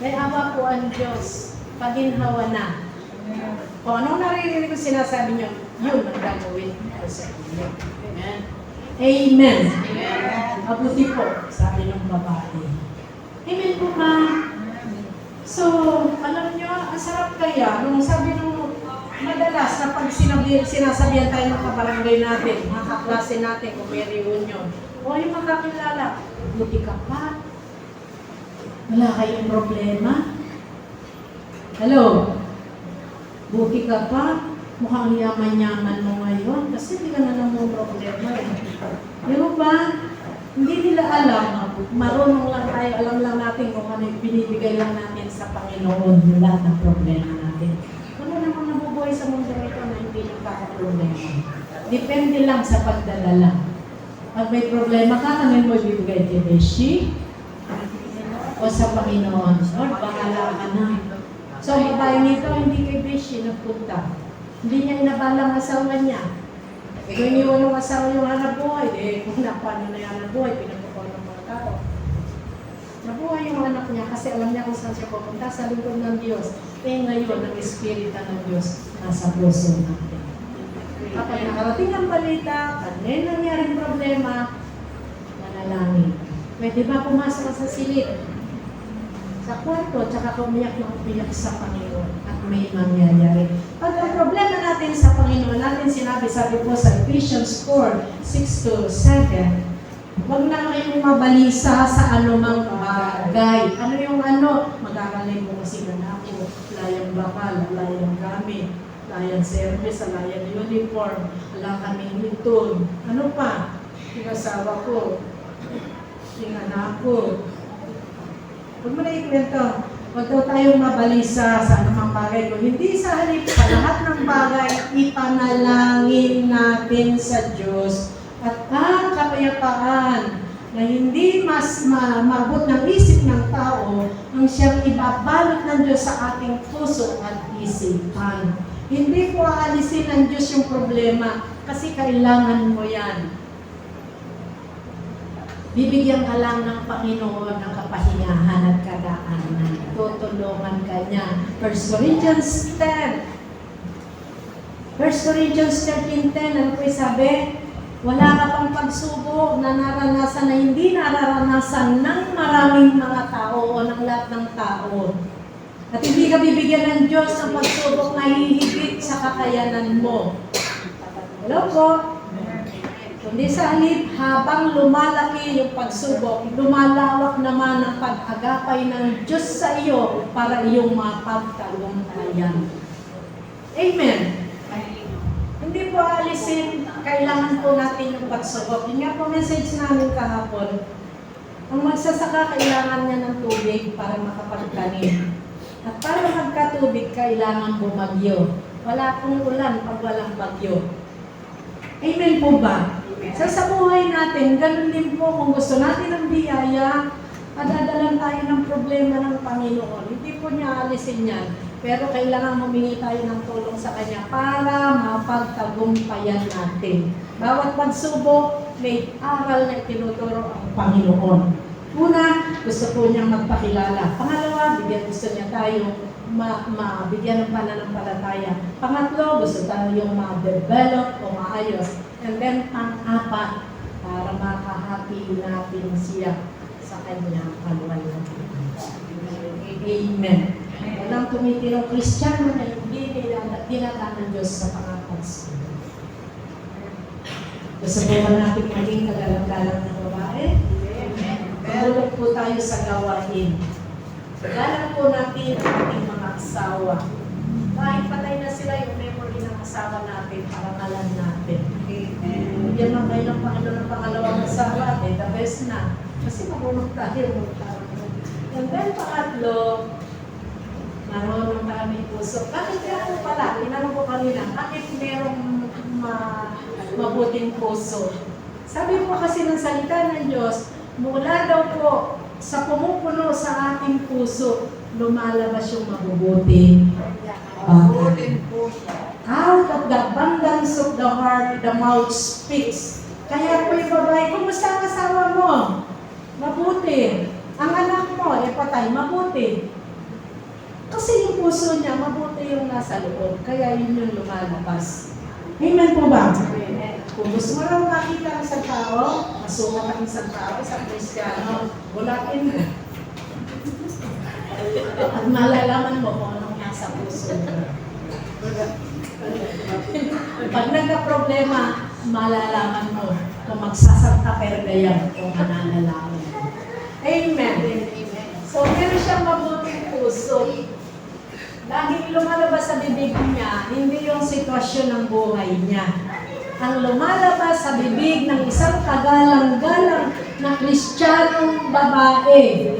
May awa po ang Diyos. Paginhawa na. Kung anong naririnig ko sinasabi niyo, yun ang gagawin ko sa inyo. Amen. Amen. Mabuti po, sabi ng babae. Amen po, ma'am. So, alam niyo, ang sarap kaya, nung sabi nung madalas na pag sinasabihan tayo ng kabarangay natin, mga kaklase natin, kung may reunion, o yung makakilala, buti ka pa. Wala kayong problema. Hello? Buti ka pa. Mukhang yaman-yaman mo ngayon kasi hindi ka na naman problema. Di ba? Hindi nila alam. Marunong lang tayo. Alam lang natin kung ano yung binibigay lang natin sa Panginoon yung lahat ng problema natin. Wala namang nabubuhay sa mundo ito na hindi nagkakaproblema. Depende lang sa pagdadala. Pag may problema ka, ano mo ibibigay kay Beshi? O sa Panginoon? Lord, bahala ka na. So, ang babae nito, hindi kay Beshi nagpunta. Hindi niya inabalang asawa niya. Kung iniwan ng asawa yung hanap buhay, kung paano na yung hanap buhay, pinagpupuan ng mga tao. Nabuhay yung anak niya kasi alam niya kung saan siya pupunta sa lingkod ng Diyos. Ngayon, ang Espiritu ng Diyos nasa puso natin. Kapag nakarating ang balita, pag may nangyaring problema, manalangin. Pwede ba pumasok sa silid? Sa kwarto, tsaka kumiyak ng umiyak sa Panginoon at may mangyayari. Pag ang problema natin sa Panginoon, natin sabi po sa Ephesians 4:6-7, huwag na kayong mabalisa sa anumang bagay. Ano yung ano? Magkakalay mo kasi ako, layang bakal, layang gamit, layang service, layang uniform, wala kaming hitun. Ano pa? Yung asawa ko, yung anak ko. Huwag mo na ikwento. Huwag daw tayong mabalisa sa anumang bagay. Kung hindi sa halip sa lahat ng bagay, ipanalangin natin sa Diyos at ang kapayapaan na hindi mas mabot ng isip ng tao ang siyang ibabalot ng Diyos sa ating puso at isipan. Hindi po aalisin ng Diyos yung problema kasi kailangan mo yan. Bibigyan ka lang ng Panginoon ng kapahingahan at kadaanan. Tutulungan ka niya. 1 Corinthians 10. 1 Corinthians 13:10, ano po sabi? Wala ka pang pagsubok na naranasan na hindi nararanasan ng maraming mga tao o ng lahat ng tao. At hindi ka bibigyan ng Diyos ng pagsubok na hihigit sa kakayanan mo. Hello po? Kundi sa halip, habang lumalaki yung pagsubok, lumalawak naman ang pag-agapay ng Diyos sa iyo para iyong mapagtagumpayan. Amen. Hindi po alisin, kailangan po natin yung pagsubok. Yun nga po message namin kahapon. Ang magsasaka, kailangan niya ng tubig para makapagtanim. At para magkatubig, kailangan bumagyo. Wala pong ulan pag walang bagyo. Amen po ba? So sa buhay natin, ganun din po kung gusto natin ng biyaya, padadalan tayo ng problema ng Panginoon. Hindi po niya alisin yan. Pero kailangan humingi tayo ng tulong sa Kanya para mapagtagumpayan natin. Bawat pagsubok, may aral na itinuturo ang Panginoon. Una, gusto po niyang magpakilala. Pangalawa, gusto niya tayo mabigyan ng pananampalataya. Pangatlo, gusto tayong ma-develop o maayos. And then, pang-apat, para makahati natin siya sa kanyang kalwalhatian. Amen. Walang tumitirong Kristiyano na hindi dinadaan ng Diyos sa pangapansin. Gusto po ba natin maging kagalang-galang ng babae? Tumulog po tayo sa gawain. Galang po natin ang ating mga asawa. Kahit patay na sila, yung memory ng asawa natin, parangalan natin. Yan lang kayo ng Panginoon ng pangalawang asawa, the best na. Kasi marunong tayo. And then pangatlo, marunong maraming puso. Bakit kaya po pala, tinanong ko kanina, bakit merong mabuting puso? Sabi po kasi ng salita ng Diyos, mula daw po sa pumupuno sa ating puso, lumalabas yung mabubuti. Mabuting puso. Out of the abundance of the heart, the mouth speaks. Kaya po yung babae, kumusta ang asawa mo? Mabuti. Ang anak mo, patay, mabuti. Kasi yung puso niya, mabuti yung nasa loob. Kaya yun yung lumalabas. Amen po ba? Kung gusto mo lang makita ng isang tao, masukat ang isang tao, isang Kristiyano, walakin mo. At malalaman mo kung anong nasa puso mo. Pag nagka-problema, malalaman mo kung magsasanta pergayan o mananalaman mo. Amen. So, meron siyang mabuting puso. Laging lumalabas sa bibig niya, hindi yung sitwasyon ng buhay niya. Ang lumalabas sa bibig ng isang kagalang-galang na Kristiyanong babae,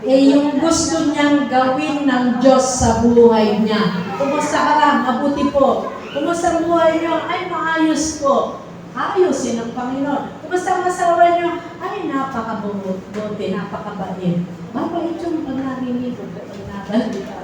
yung gusto niyang gawin ng Diyos sa buhay niya. Kumusta ka lang? Mabuti po. Kumusta ang buhay niyo? Ay, maayos po. Ayusin ng Panginoon. Kumusta ang asawa niyo? Ay, napakabuti, napakabait. Babait yung pag narinig ko, pag nabalita.